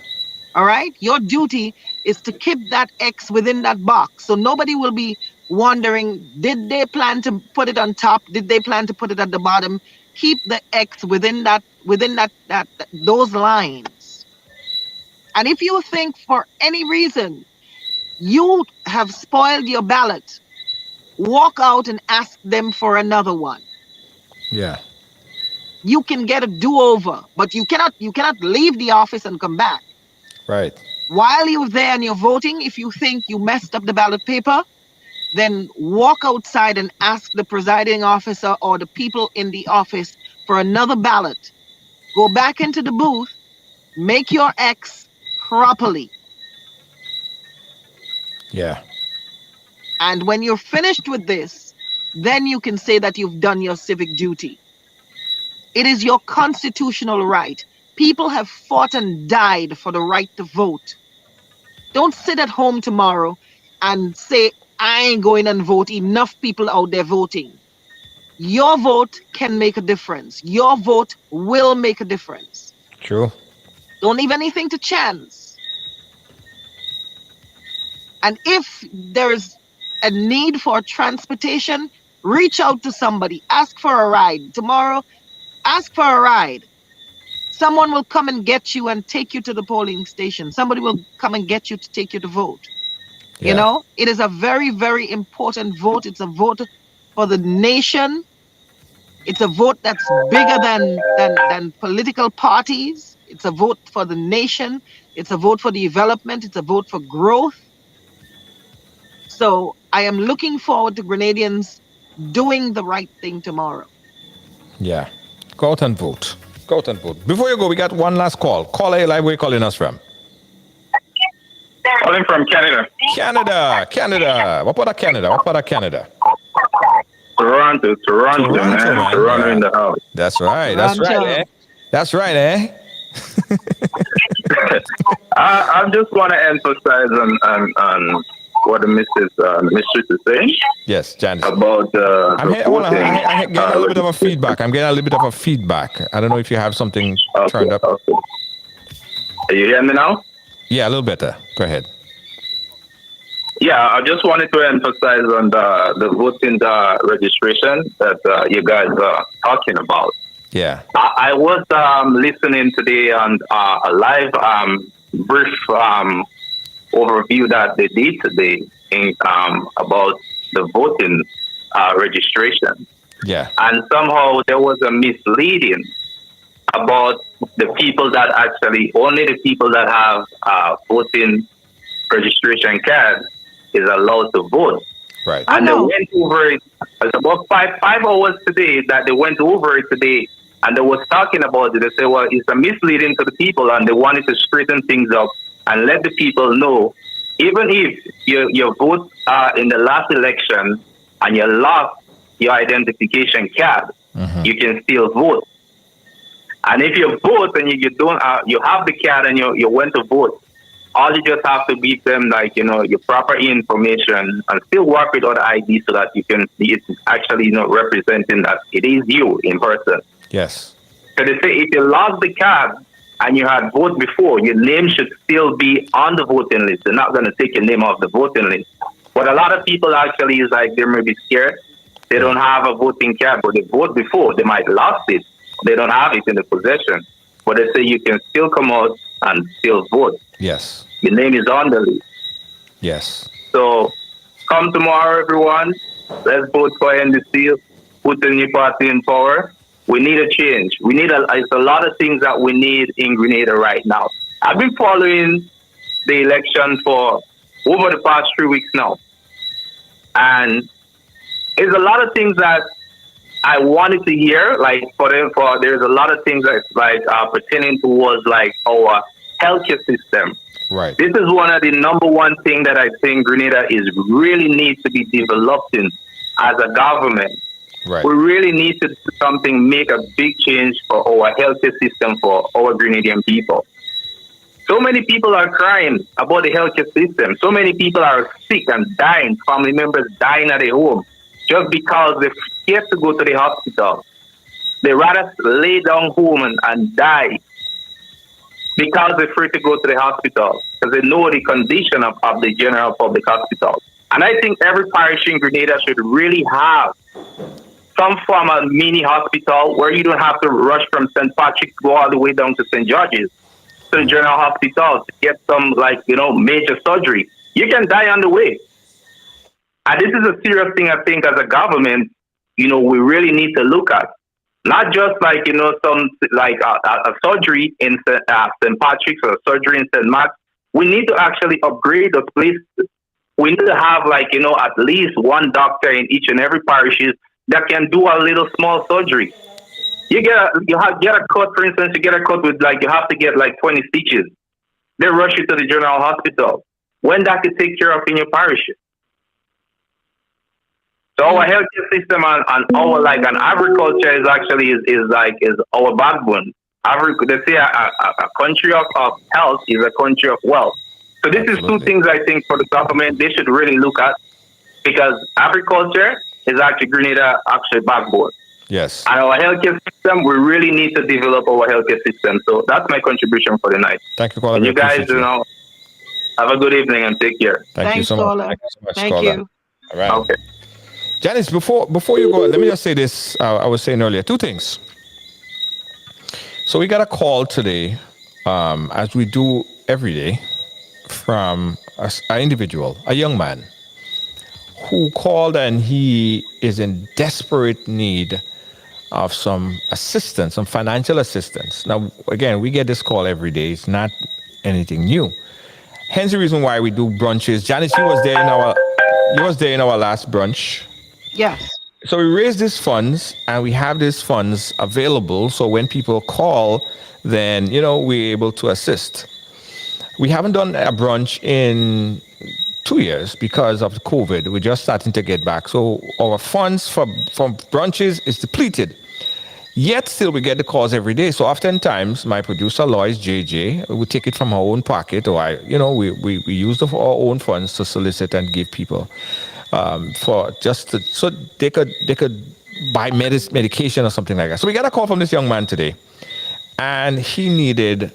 All right. Your duty is to keep that X within that box. So nobody will be wondering, did they plan to put it on top? Did they plan to put it at the bottom? Keep the X within those lines. And if you think for any reason you have spoiled your ballot, walk out and ask them for another one.
Yeah.
You can get a do-over, but you cannot leave the office and come back.
Right.
While you're there and you're voting, if you think you messed up the ballot paper, then walk outside and ask the presiding officer or the people in the office for another ballot. Go back into the booth, make your X properly.
Yeah.
And when you're finished with this, then you can say that you've done your civic duty. It is your constitutional right. People have fought and died for the right to vote. Don't sit at home tomorrow and say, I ain't going and vote. Enough people out there voting. Your vote can make a difference. Your vote will make a difference.
True.
Don't leave anything to chance. And if there's a need for transportation, reach out to somebody. Ask for a ride. Tomorrow, ask for a ride. Someone will come and get you and take you to the polling station. Somebody will come and get you to take you to vote. Yeah. You know, it is a very, very important vote. It's a vote for the nation. It's a vote that's bigger than political parties. It's a vote for the nation. It's a vote for development. It's a vote for growth. So I am looking forward to Grenadians doing the right thing tomorrow.
Yeah. Go out and vote. Go out and vote. Before you go, we got one last call. Caller, live, where you calling us from?
Calling from Canada.
Canada. What part of Canada?
Toronto, man. Toronto in the house.
That's right. That's right, eh?
I just want to emphasize on what the mistress is saying.
Yes, Janice.
About
I'm getting a little bit of a feedback. I don't know if you have something turned up.
Okay. Are you hearing me now?
Yeah, a little better. Go ahead.
Yeah, I just wanted to emphasize on the voting registration that you guys are talking about.
Yeah.
I was listening today on a live brief overview that they did today about the voting registration.
Yeah.
And somehow there was a misleading about the people that only the people that have voting registration card is allowed to vote.
Right.
And they went over it. It's about five hours today that they went over it today, and they was talking about it. They said, well, it's a misleading to the people, and they wanted to straighten things up and let the people know, even if you vote in the last election and you lost your identification card, you can still vote. And if you vote and you don't, you have the card and you went to vote, all you just have to give them, your proper information and still work with other IDs so that you can see it's actually, representing that it is you in person.
Yes.
So they say if you lost the card and you had voted before, your name should still be on the voting list. They're not going to take your name off the voting list. But a lot of people actually is they may be scared. They don't have a voting card, but they voted before. They might lost it. They don't have it in the possession. But they say you can still come out and still vote.
Yes.
Your name is on the list.
Yes.
So come tomorrow, everyone. Let's vote for NDC. Put the new party in power. We need a change. It's a lot of things that we need in Grenada right now. I've been following the election for over the past 3 weeks now. And there's a lot of things that I wanted to hear, there's a lot of things that pertaining towards our healthcare system.
Right.
This is one of the number one thing that I think Grenada really needs to be developing as a government.
Right.
We really need to do something, make a big change for our healthcare system for our Grenadian people. So many people are crying about the healthcare system. So many people are sick and dying, family members dying at their home, just because they're scared to go to the hospital. They rather lay down home and die because they're afraid to go to the hospital, because they know the condition of the general public hospital. And I think every parish in Grenada should really have some form of mini hospital where you don't have to rush from St. Patrick's go all the way down to St. George's to the general hospital to get some major surgery. You can die on the way. And this is a serious thing, I think, as a government, we really need to look at. Not just a surgery in St. Patrick's or a surgery in St. Mark's. We need to actually upgrade the places. We need to have at least one doctor in each and every parishes that can do a little small surgery. You get a cut, for instance, you get a cut with you have to get 20 stitches. They rush you to the general hospital. When that could take care of in your parish. So our healthcare system and our and agriculture is actually is our backbone. They say a country of health is a country of wealth. So this is two things I think for the government they should really look at, because agriculture is actually Grenada backbone.
Yes.
And our healthcare system, we really need to develop our healthcare system. So that's my contribution for the night.
Thank you, caller.
And you guys, have a good evening and take care.
Thank you so much. Thank you so much, caller.
You.
All right.
Okay.
Janice, before you go, let me just say this. I was saying earlier, two things. So we got a call today, as we do every day, from an individual, a young man, who called, and he is in desperate need of some assistance, some financial assistance. Now, again, we get this call every day. It's not anything new. Hence the reason why we do brunches. Janice, you was there in our last brunch.
Yes.
So we raise these funds and we have these funds available. So when people call, then, we're able to assist. We haven't done a brunch in 2 years because of COVID. We're just starting to get back. So our funds from brunches is depleted. Yet still we get the calls every day. So oftentimes my producer Lois JJ, we take it from our own pocket, or we use our own funds to solicit and give people so they could buy medication or something like that. So we got a call from this young man today, and he needed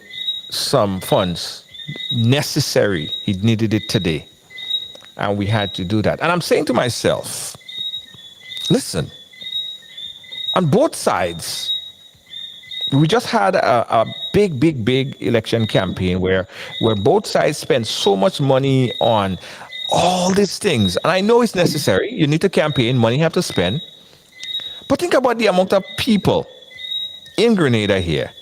some funds necessary. He needed it today, and we had to do that. And I'm saying to myself, listen, on both sides, we just had a big election campaign where both sides spent so much money on all these things. And I know it's necessary. You need to campaign, money you have to spend. But think about the amount of people in Grenada here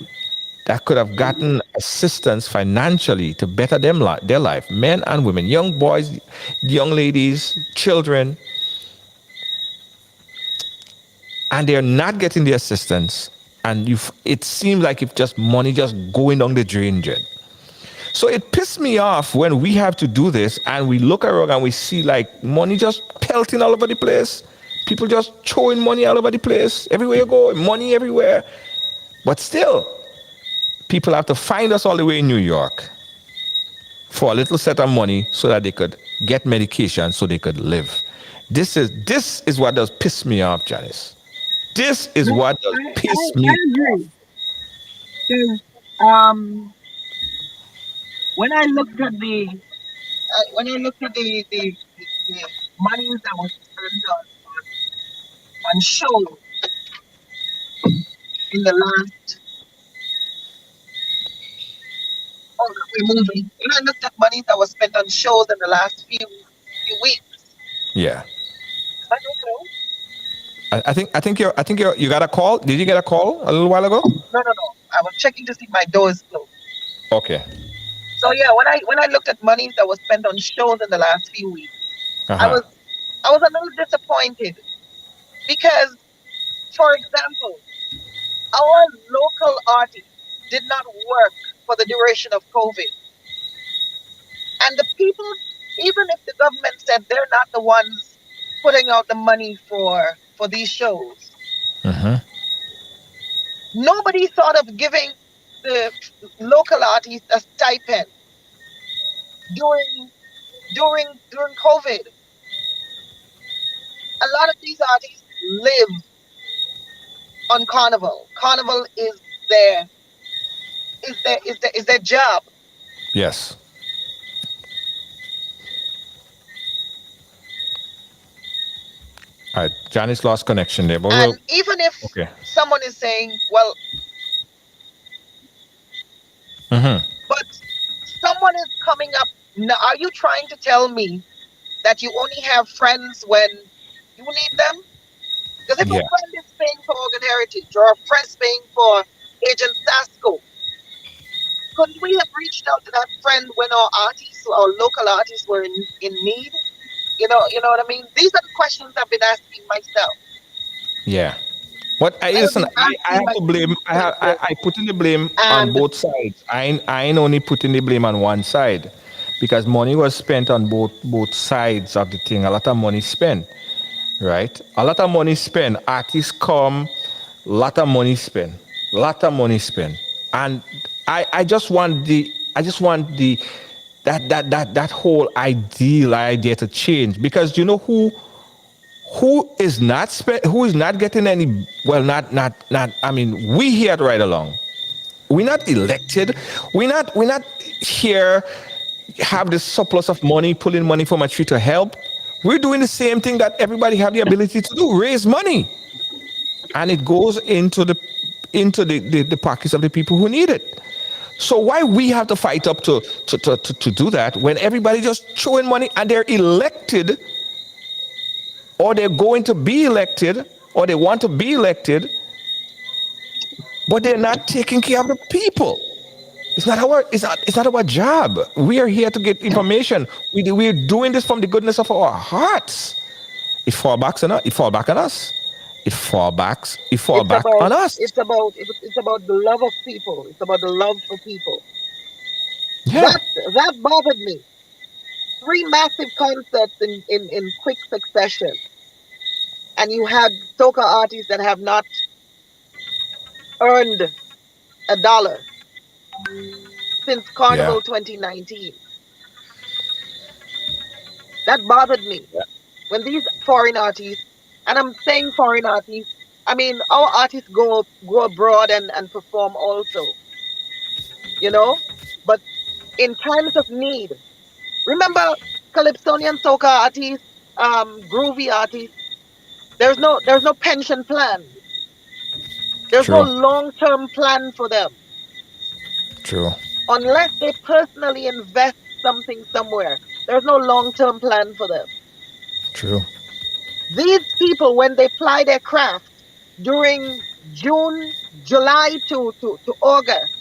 that could have gotten assistance financially to better their life, men and women, young boys, young ladies, children. And they're not getting the assistance. And it seems like if just money just going down the drain, Jed. So it pissed me off when we have to do this and we look around and we see like money just pelting all over the place. People just throwing money all over the place. Everywhere you go, money everywhere. But still, people have to find us all the way in New York for a little set of money so that they could get medication so they could live. This is what does piss me off, Janice. This is what does piss me off.
I agree. When I looked at the money that was spent on shows in the last movie. When I looked at money that was spent on shows in the last few weeks.
Yeah.
I don't know.
I think you got a call. Did you get a call a little while ago?
No. I was checking to see if my door is closed.
Okay.
So yeah, when I looked at money that was spent on shows in the last few weeks, I was a little disappointed because, for example, our local artists did not work for the duration of COVID, and the people, even if the government said they're not the ones putting out the money for these shows, nobody thought of giving the local artists a stipend during COVID. A lot of these artists live on Carnival. Carnival is their job.
Yes. All right, Janice lost connection there. But
and even if someone is saying, well, but someone is coming up. Now, are you trying to tell me that you only have friends when you need them? Because if a friend is paying for Organ Heritage or a friend is paying for Agent Sasco, couldn't we have reached out to that friend when our local artists were in need? You know what I mean? These are the questions I've been asking myself.
Yeah. What I have to blame. I put in the blame on both sides. I ain't only putting the blame on one side, because money was spent on both sides of the thing. A lot of money spent, right? A lot of money spent. Artists come, lot of money spent, and I just want that whole idea to change, because you know who is not getting any, well, not I mean, we here right along. We're not elected. We're not here have this surplus of money, pulling money from a tree to help. We're doing the same thing that everybody have the ability to do, raise money. And it goes into the pockets of the people who need it. So why we have to fight up to do that when everybody just throwing money and they're elected, or they're going to be elected, or they want to be elected, but they're not taking care of the people. It's not our job. We are here to get information. We're doing this from the goodness of our hearts. It fall back on us. It fall back on us. On us.
It's about the love of people. It's about the love for people.
Yeah.
That bothered me. 3 massive concerts in quick succession. And you had soca artists that have not earned $1 since Carnival 2019. That bothered me. When these foreign artists, and I'm saying foreign artists, I mean, our artists go abroad and perform also, but in times of need. Remember Calypsonian soca artists, groovy artists, there's no pension plan. There's no long-term plan for them.
True.
Unless they personally invest something somewhere, there's no long-term plan for them.
True.
These people, when they ply their craft during July to August,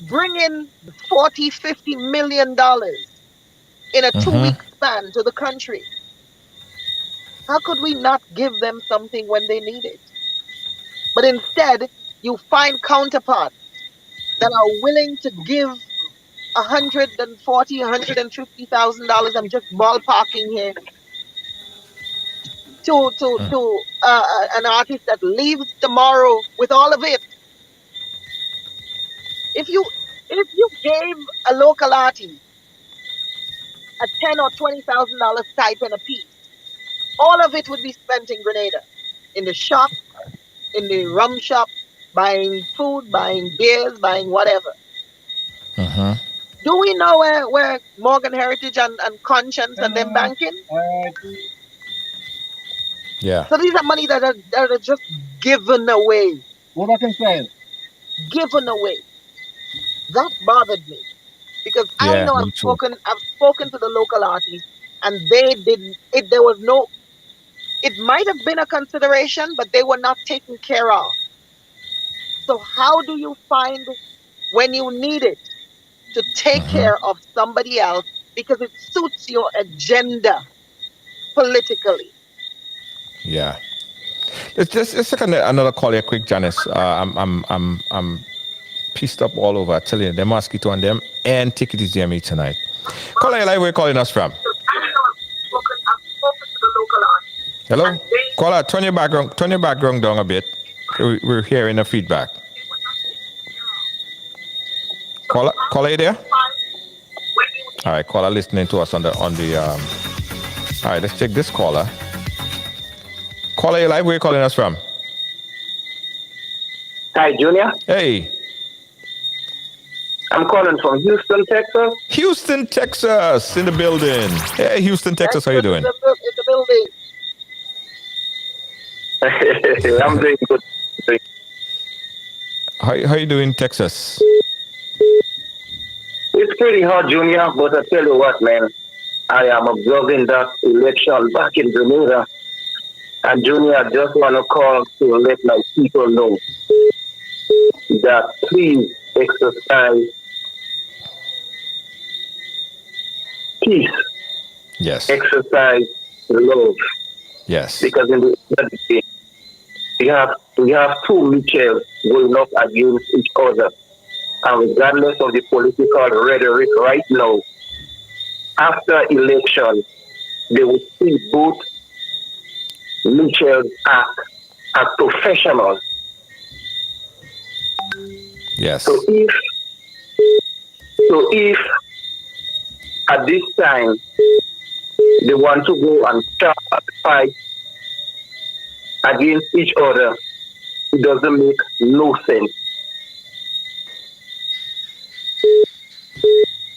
bring in $40-50 million in a 2-week span to the country. How could we not give them something when they need it? But instead, you find counterparts that are willing to give $140,000, $150,000. I'm just ballparking here. To an artist that leaves tomorrow with all of it. If you gave a local artist a $10,000 or $20,000 stipend a piece, all of it would be spent in Grenada, in the shop, in the rum shop, buying food, buying beers, buying whatever. Do we know where Morgan Heritage and Conscience and them banking?
Yeah.
So these are money that are just given away.
What I can say?
Given away. That bothered me because I know I've spoken to the local artists and they didn't. It might have been a consideration, but they were not taken care of. So how do you find when you need it to take care of somebody else because it suits your agenda politically?
Yeah. Let's take another call here quick, Janice. I'm pissed up all over. I tell you, the mosquito on them, and take it easy on me tonight. Caller, where are you calling us from? Hello? Caller, turn your background down a bit. We're hearing the feedback. Caller, you there? All right, caller listening to us on the all right, let's take this caller. Caller, you live? Where are you calling us from?
Hi, Junior.
Hey.
I'm calling from Houston, Texas.
Houston, Texas, in the building. Hey, Houston, Texas, how you doing?
In the building.
I'm doing good.
How you doing, Texas?
It's pretty hot, Junior, but I tell you what, man. I am observing that election back in Grenada. And Junior, I just want to call to let my people know that please exercise peace.
Yes.
Exercise love.
Yes.
Because in the end of the day, we have two Michels going up against each other. And regardless of the political rhetoric right now, after election, they will see both Michels act as professionals.
Yes.
So if at this time they want to go and start a fight against each other, it doesn't make no sense.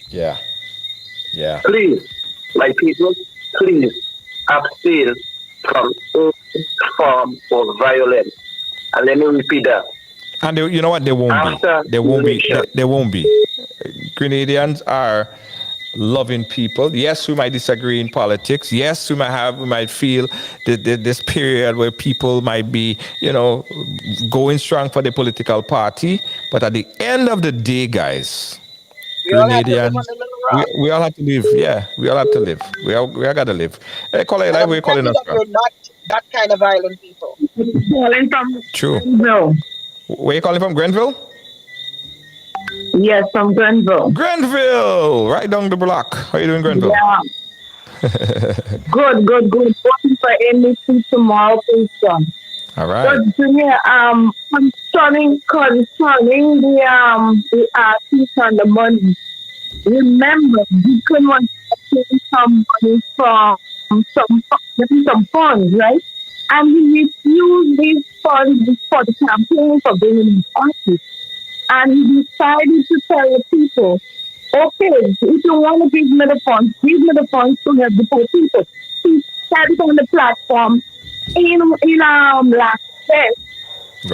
Yeah. Yeah.
Please, my people, please abstain from any form of violence. And let me repeat that.
And you know what? They won't be. They won't be. Grenadians are loving people. Yes, we might disagree in politics. Yes, we might feel this period where people might be, going strong for the political party. But at the end of the day, guys,
We all have to live
Grenadians,
on the little rock.
we all have to live. Yeah, we all have to live. We all got to live. Hey, caller, live, where you calling us
that
from?
we're not that kind of violent people.
Calling from
True.
Grenville.
Where you calling from? Grenville?
Yes, from Grenville.
Grenville, right down the block. How you doing, Grenville?
Yeah. Good. Working for NBC tomorrow, Kingston.
All right.
But Junior, concerning the artist and the money. Remember, Deacon was taking some money from some funds, right? And he refused these funds for the campaign for bringing in artists. And he decided to tell the people, okay, if you want to give me the funds to help the poor people. He said it on the platform in last day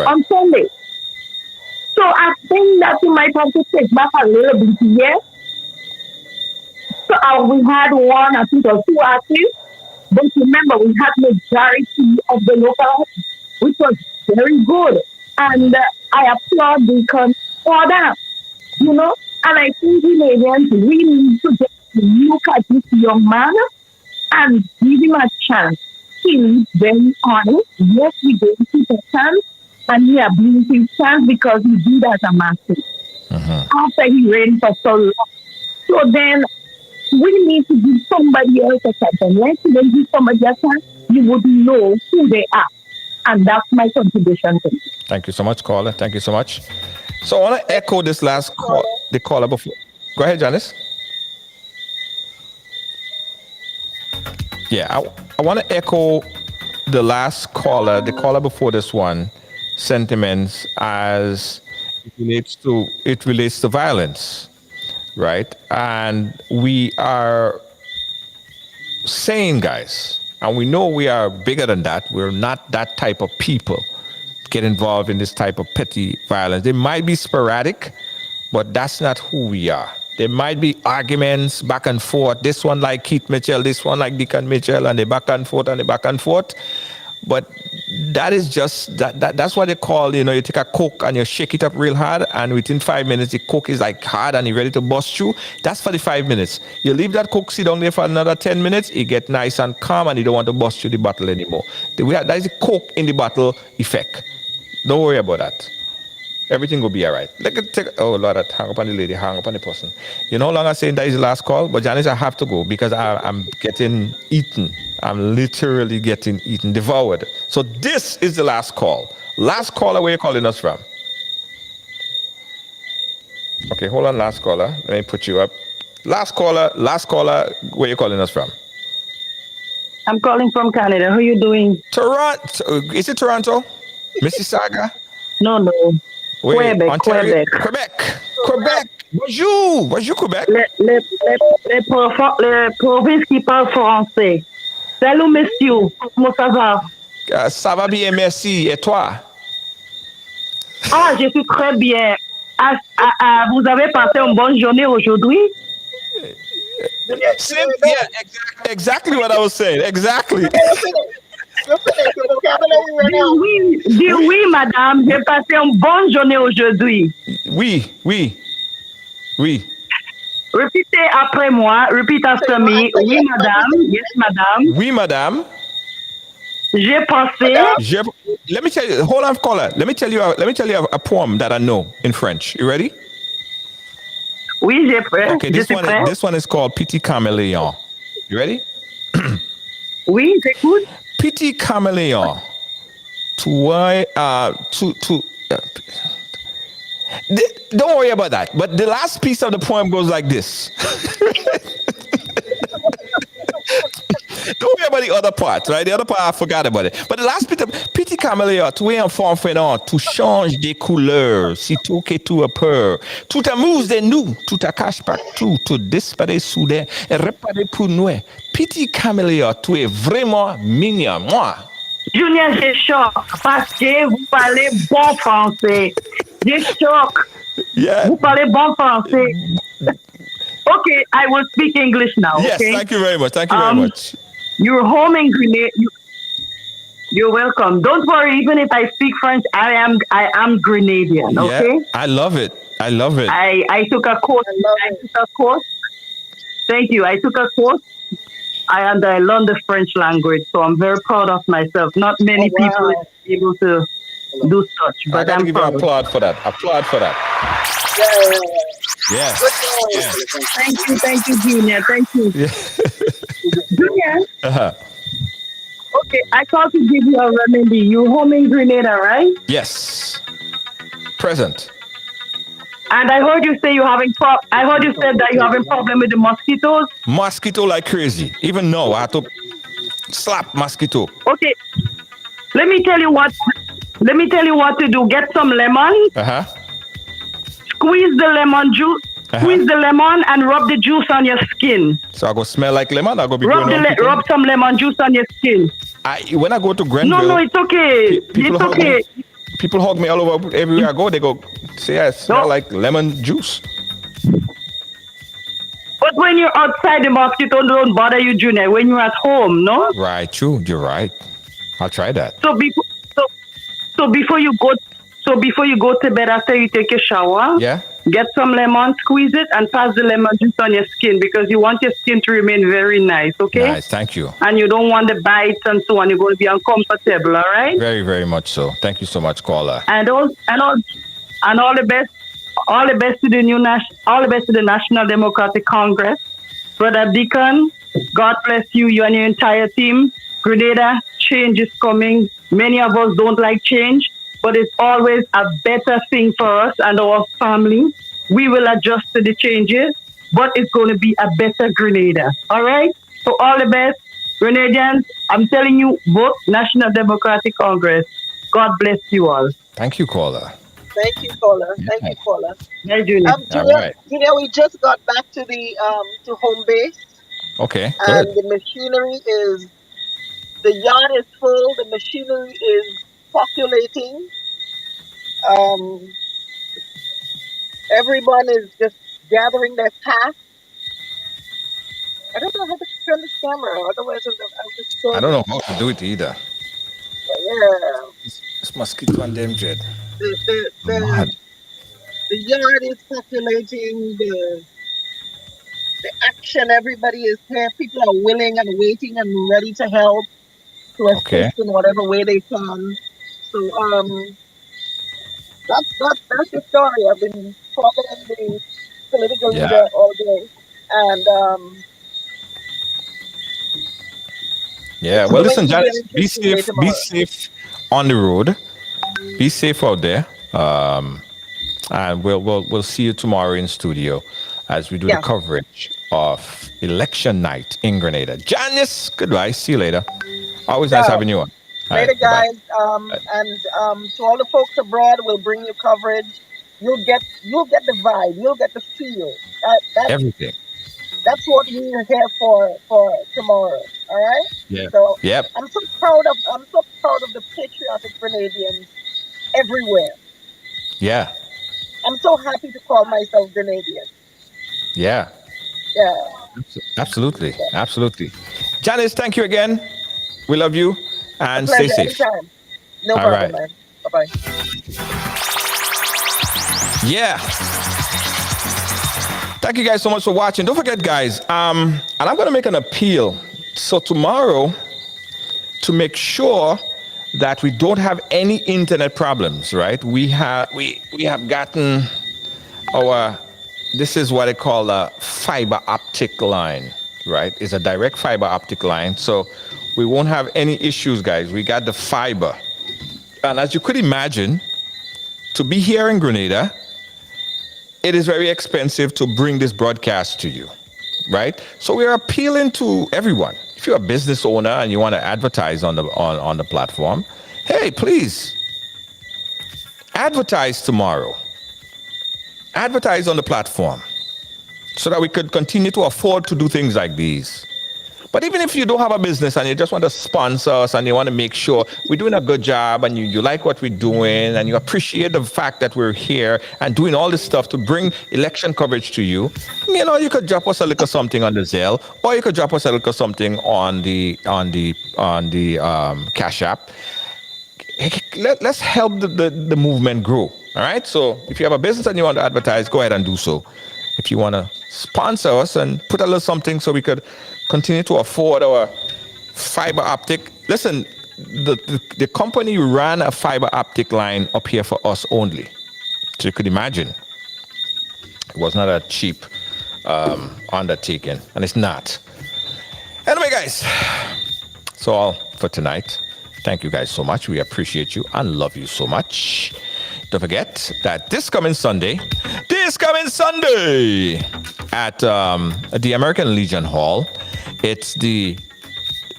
on Sunday. So I think that you might have to take back a little bit here. So we had one, I think, or two artists, but remember, we had majority of the local artists, which was very good. And I applaud Deacon for that, And I think Canadians really need to just look at this young man and give him a chance. He's very honest. Yes, he gave him a chance, and he abused his chance because he did as a master. After he reigned for so long. So then, we need to give somebody else a chance. And once you give somebody a chance, you would know who they are. And that's my contribution to it.
Thank you so much, caller. Thank you so much. So I want to echo this last call, the caller before. Go ahead, Janice. Yeah, I want to echo the last caller, the caller before this one, sentiments as it relates to violence, right? And we are saying, guys, and we know we are bigger than that. We're not that type of people get involved in this type of petty violence. They might be sporadic, but that's not who we are. There might be arguments back and forth. This one like Keith Mitchell, this one like Deacon Mitchell, and they back and forth and they back and forth. But that is just that's what they call, you take a Coke and you shake it up real hard, and within 5 minutes the Coke is like hard and you're ready to bust through. That's for the 5 minutes. You leave that Coke sit down there for another 10 minutes, it get nice and calm and you don't want to bust through the bottle anymore. That is the Coke in the bottle effect. Don't worry about that. Everything will be all right. Oh, Lord, hang up on the lady, hang up on the person. You no longer saying that is the last call, but Janice, I have to go because I'm getting eaten. I'm literally getting eaten, devoured. So this is the last call. Last caller, where you calling us from? Okay, hold on, last caller. Let me put you up. Last caller, where you calling us from?
I'm calling from Canada. How are you doing?
Toronto. Is it Toronto? Mississauga?
No.
Quebec,
Ontario?
Quebec. Bonjour, Québec.
Les provinces qui parlent français. Salut, monsieur. Comment ça va?
Ça va bien, merci. Et toi?
Ah, je suis très bien. Vous avez passé une bonne journée aujourd'hui?
Yeah, exactly what I was saying. Exactly.
Oui, madame, j'ai passé une bonne journée aujourd'hui.
Oui.
Répétez après moi. Repeat after me. Oui, madame. Yes, madame.
Oui, madame.
J'ai passé.
Let me tell you. Hold on, caller. Let me tell you a poem that I know in French. You ready?
Oui, j'ai prêt.
Okay, this one is called Petit Caméléon. You ready?
Oui, j'écoute.
Petit Caméléon. Don't worry about that. But the last piece of the poem goes like this. Don't worry about the other part, right? The other part, I forgot about it. But the last bit of Petit Caméléon, tu es un fanfaron, tu changes des couleurs, si tout que tu as peur. Tout amuse de nous, tout à cache partout, tout disparaît soudain, et réparer pour nous. Petit Caméléon, tu es vraiment mignon, moi.
Junior, j'ai choc parce que vous parlez bon français. J'ai choc.
Yeah.
Vous parlez bon français. Okay, I will speak English now.
Yes,
okay?
Thank you very much. Thank you very much.
You're home in Grenada. You're welcome. Don't worry. Even if I speak French, I am Grenadian. Okay.
Yeah, I love it. I love it.
I took a course. I took a course. Thank you. I took a course. I learned the French language, so I'm very proud of myself. Not many people are able to do such, but
I gotta
I'm
give
proud.
you applaud for that. Applaud for that.
Yeah.
Yes.
Thank you, Junior. Thank you. Junior. Okay, I called to give you a remedy. You home in Grenada, right?
Yes. Present.
And I heard you say you're having I heard you said that you're having problem with the mosquitoes.
Mosquito like crazy. Even now, I have to slap mosquito.
Okay. Let me tell you what to do. Get some lemon. Squeeze the lemon juice. Squeeze the lemon and rub the juice on your skin.
So I go smell like lemon. I go be
rub some lemon juice on your skin.
When I go to Grenville,
no, it's okay. It's okay.
People hug me all over everywhere I go. They go say I smell like lemon juice.
But when you're outside, the mosquito don't bother you, Junior. When you're at home, no?
Right, true. You're right. I'll try that.
So before you go to bed after you take a shower, get some lemon, squeeze it, and pass the lemon juice on your skin because you want your skin to remain very nice, okay?
Nice, thank you.
And you don't want the bites and so on. You're going to be uncomfortable, all right?
Very, very much so. Thank you so much, caller.
And all the best to the National Democratic Congress. Brother Deacon, God bless you, you and your entire team. Grenada, change is coming. Many of us don't like change, but it's always a better thing for us and our family. We will adjust to the changes, but it's going to be a better Grenada. All right? So all the best. Grenadians, I'm telling you, vote National Democratic Congress. God bless you all.
Thank you, caller.
Thank you, caller. Thank you, caller.
Hey, Julia.
Julia, we just got back to the to home base.
Okay,
and
good.
the machinery the yard is full. The machinery is populating. Everyone is just gathering their tasks. I don't know how to turn this camera. Otherwise, I'll just go.
I don't know how to do it either.
Yeah.
It's mosquito and them dread.
The yard is populating. The action. Everybody is here. People are willing and waiting and ready to help, to assist in whatever way they can. So that's the story. I've been following the political leader all day, and
well, listen, Janice, be safe. Be safe on the road. Be safe out there. And we'll see you tomorrow in studio as we do the coverage of election night in Grenada. Janice, goodbye. See you later. Always nice having you on.
Later, guys. And to all the folks abroad, we'll bring you coverage. You'll get the vibe. You'll get the feel. That's
everything.
That's what we're here for tomorrow. All right.
Yeah.
So I'm so proud of the patriotic Grenadians everywhere.
Yeah.
I'm so happy to call myself Grenadian.
Yeah.
Yeah.
Absolutely. Absolutely. Janice, thank you again. We love you and stay safe.
Anytime. No problem, man. Bye-bye.
Yeah. Thank you guys so much for watching. Don't forget, guys, and I'm going to make an appeal. So tomorrow, to make sure that we don't have any internet problems, right? We have gotten this is what they call a fiber optic line, right? It's a direct fiber optic line. So we won't have any issues, guys. We got the fiber. And as you could imagine, to be here in Grenada, it is very expensive to bring this broadcast to you, right? So we're appealing to everyone. If you're a business owner and you want to advertise on the platform, hey, please advertise tomorrow. Advertise on the platform so that we could continue to afford to do things like these. But even if you don't have a business and you just want to sponsor us and you want to make sure we're doing a good job and you like what we're doing and you appreciate the fact that we're here and doing all this stuff to bring election coverage to you, you could drop us a little something on the Zelle, or you could drop us a little something on the Cash App. Let's help the movement grow. All right. So if you have a business and you want to advertise, go ahead and do so. If you want to sponsor us and put a little something so we could continue to afford our fiber optic. Listen, the company ran a fiber optic line up here for us only. So you could imagine it was not a cheap undertaking, and it's not. Anyway, guys, that's all for tonight. Thank you guys so much. We appreciate you and love you so much. Don't forget that this coming Sunday at the American Legion Hall, it's the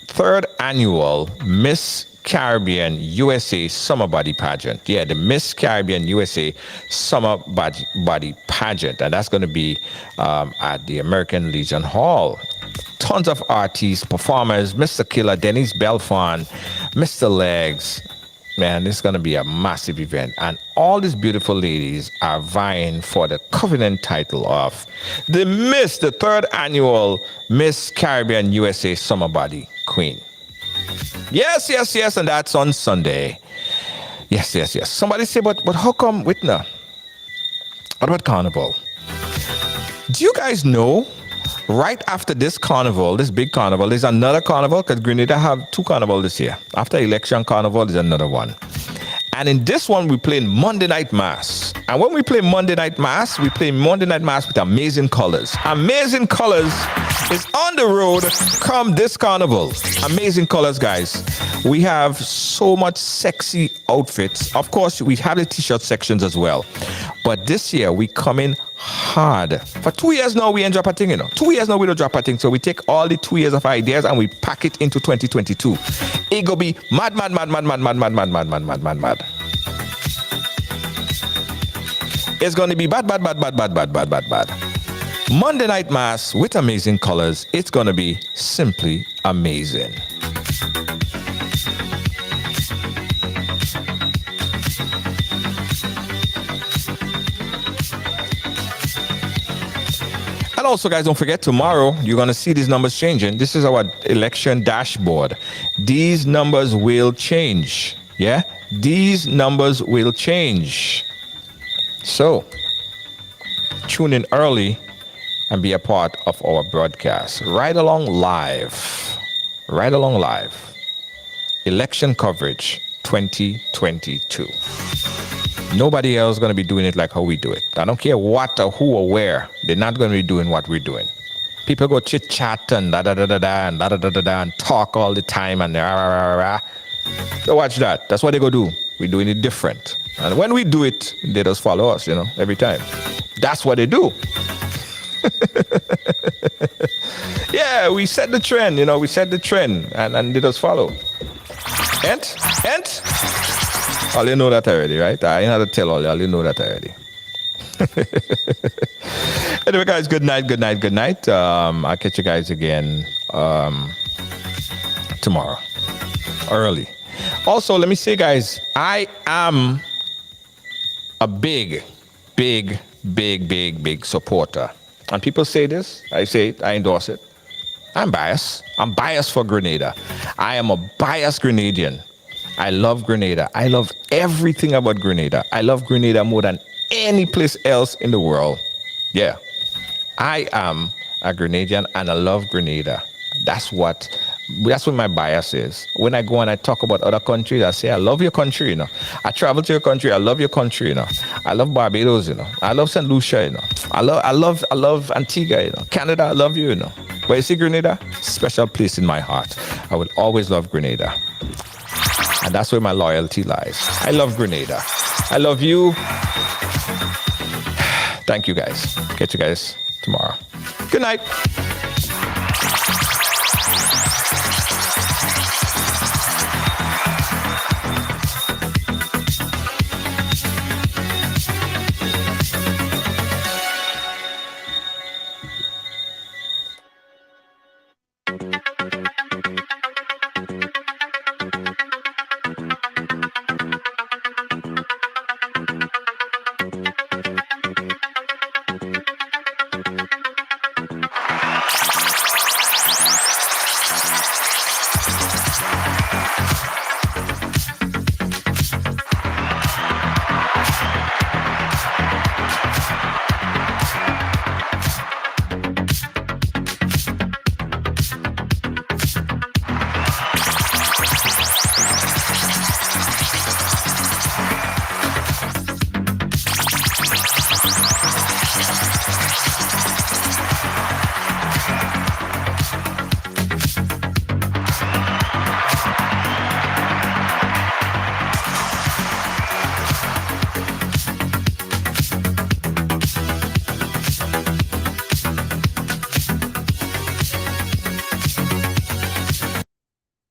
3rd annual Miss Caribbean USA Summer Body Pageant. Yeah, the Miss Caribbean USA Summer Body Pageant. And that's going to be at the American Legion Hall. Tons of artists, performers, Mr. Killer, Denise Belfon, Mr. Legs. Man, this is going to be a massive event. And all these beautiful ladies are vying for the covenant title of the 3rd annual Miss Caribbean USA Summer Body Queen. Yes, and that's on Sunday. Yes. Somebody say, but how come Whitner? What about Carnival? Do you guys know, right after this carnival, this big carnival, there's another carnival, because Grenada have 2 carnivals this year. After election carnival, there's another one. And in this one, we play Monday Night Mass. And when we play Monday Night Mass, we play Monday Night Mass with Amazing Colors. Amazing Colors is on the road come this carnival. Amazing Colors, guys. We have so much sexy outfits. Of course, we have the t-shirt sections as well. But this year, we come in hard. For 2 years now, we ain't drop a thing, 2 years now, we don't drop a thing. So we take all the 2 years of ideas and we pack it into 2022. It go be mad. It's going to be bad. Monday Night Mass with Amazing Colors. It's going to be simply amazing. And also, guys, don't forget, tomorrow, you're going to see these numbers changing. This is our election dashboard. These numbers will change. Yeah? These numbers will change. So, tune in early and be a part of our broadcast. Right along live. Election coverage 2022. Nobody else is going to be doing it like how we do it. I don't care what or who or where. They're not going to be doing what we're doing. People go chit-chat and and talk all the time and So watch that. That's what they go do. We're doing it different. And when we do it, they just follow us, every time. That's what they do. Yeah, we set the trend, we set the trend and they just follow. And? All you know that already, right? I ain't had to tell all you know that already. Anyway, guys, good night. I'll catch you guys again tomorrow, early. Also, let me say, guys, I am a big supporter. And people say this, I say it, I endorse it. I'm biased. I'm biased for Grenada. I am a biased Grenadian. I love Grenada. I love everything about Grenada. I love Grenada more than any place else in the world. Yeah. I am a Grenadian and I love Grenada. That's what my bias is. When I go and I talk about other countries, I say, I love your country, I travel to your country, I love your country, I love Barbados, I love St. Lucia, I love Antigua, Canada, I love you, But you see Grenada, special place in my heart. I will always love Grenada. And that's where my loyalty lies. I love Grenada. I love you. Thank you, guys. Catch you guys tomorrow. Good night.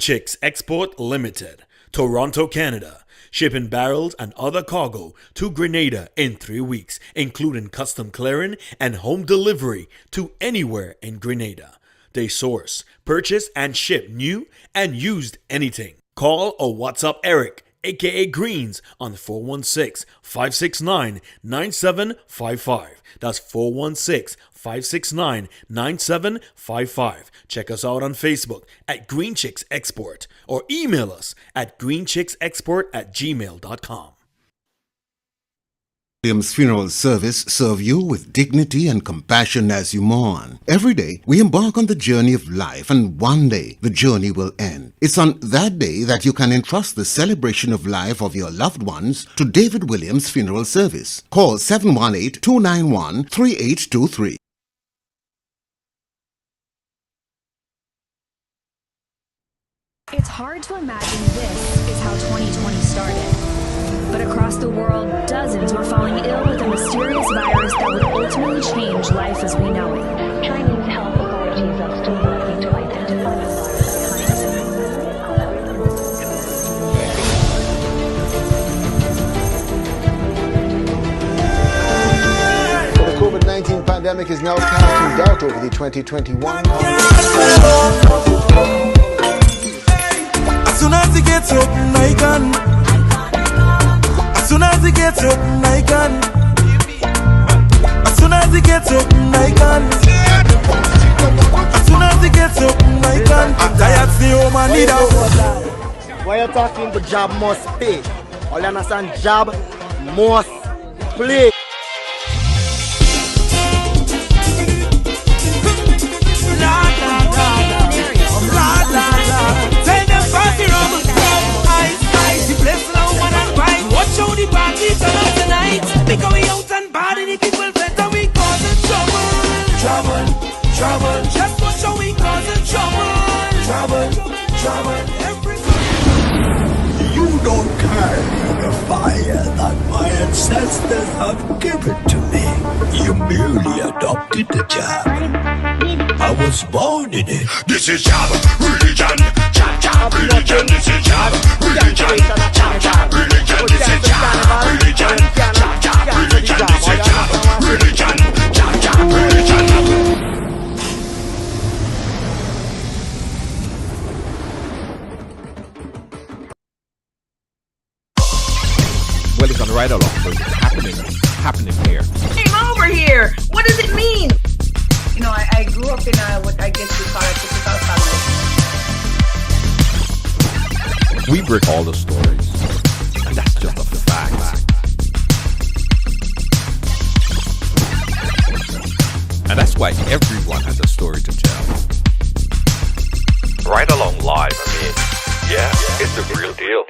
Chicks Export Limited, Toronto, Canada. Shipping barrels and other cargo to Grenada in 3 weeks, including custom clearing and home delivery to anywhere in Grenada. They source, purchase, and ship new and used anything. Call or WhatsApp Eric, aka Greens, on 416-569-9755. That's 416-569-9755. Check us out on Facebook at Green Chicks Export or email us at greenchicksexport@gmail.com.
Williams Funeral Service serve you with dignity and compassion as you mourn. Every day, we embark on the journey of life, and one day, the journey will end. It's on that day that you can entrust the celebration of life of your loved ones to David Williams Funeral Service. Call 718-291-3823.
It's hard to imagine this is how 2020 started. But across the world, dozens were falling ill with a mysterious virus that would ultimately change life as we know it. Chinese health authorities are still working to identify the
The COVID-19 pandemic is now casting doubt over the 2021
As soon as it gets open, I can. As soon as it gets open, I can. As soon as it gets open, I can. As soon as it gets open, I can. I'm tired, see home and need out.
Why you talking the job must pay? All you understand, job must play.
Watch how the party turn up tonight. Because we out and bad and the people better we causing trouble. Trouble, trouble. Just watch how we causing trouble. Trouble, trouble.
You don't carry the fire that my ancestors have given to me. You merely adopted the job. I was born in it. This is job, religion, job, religion. This is job, religion, job, religion. This is job, religion, job, religion. This is job, religion, job, religion.
Well, it's on right along, so it's happening here.
Came over here. What does it mean?
You know, I grew up in what I guess you call a typical family.
We break all the stories, and that's just a fact. And that's why everyone has a story to tell.
Right along live, I mean, yeah, it's the real deal.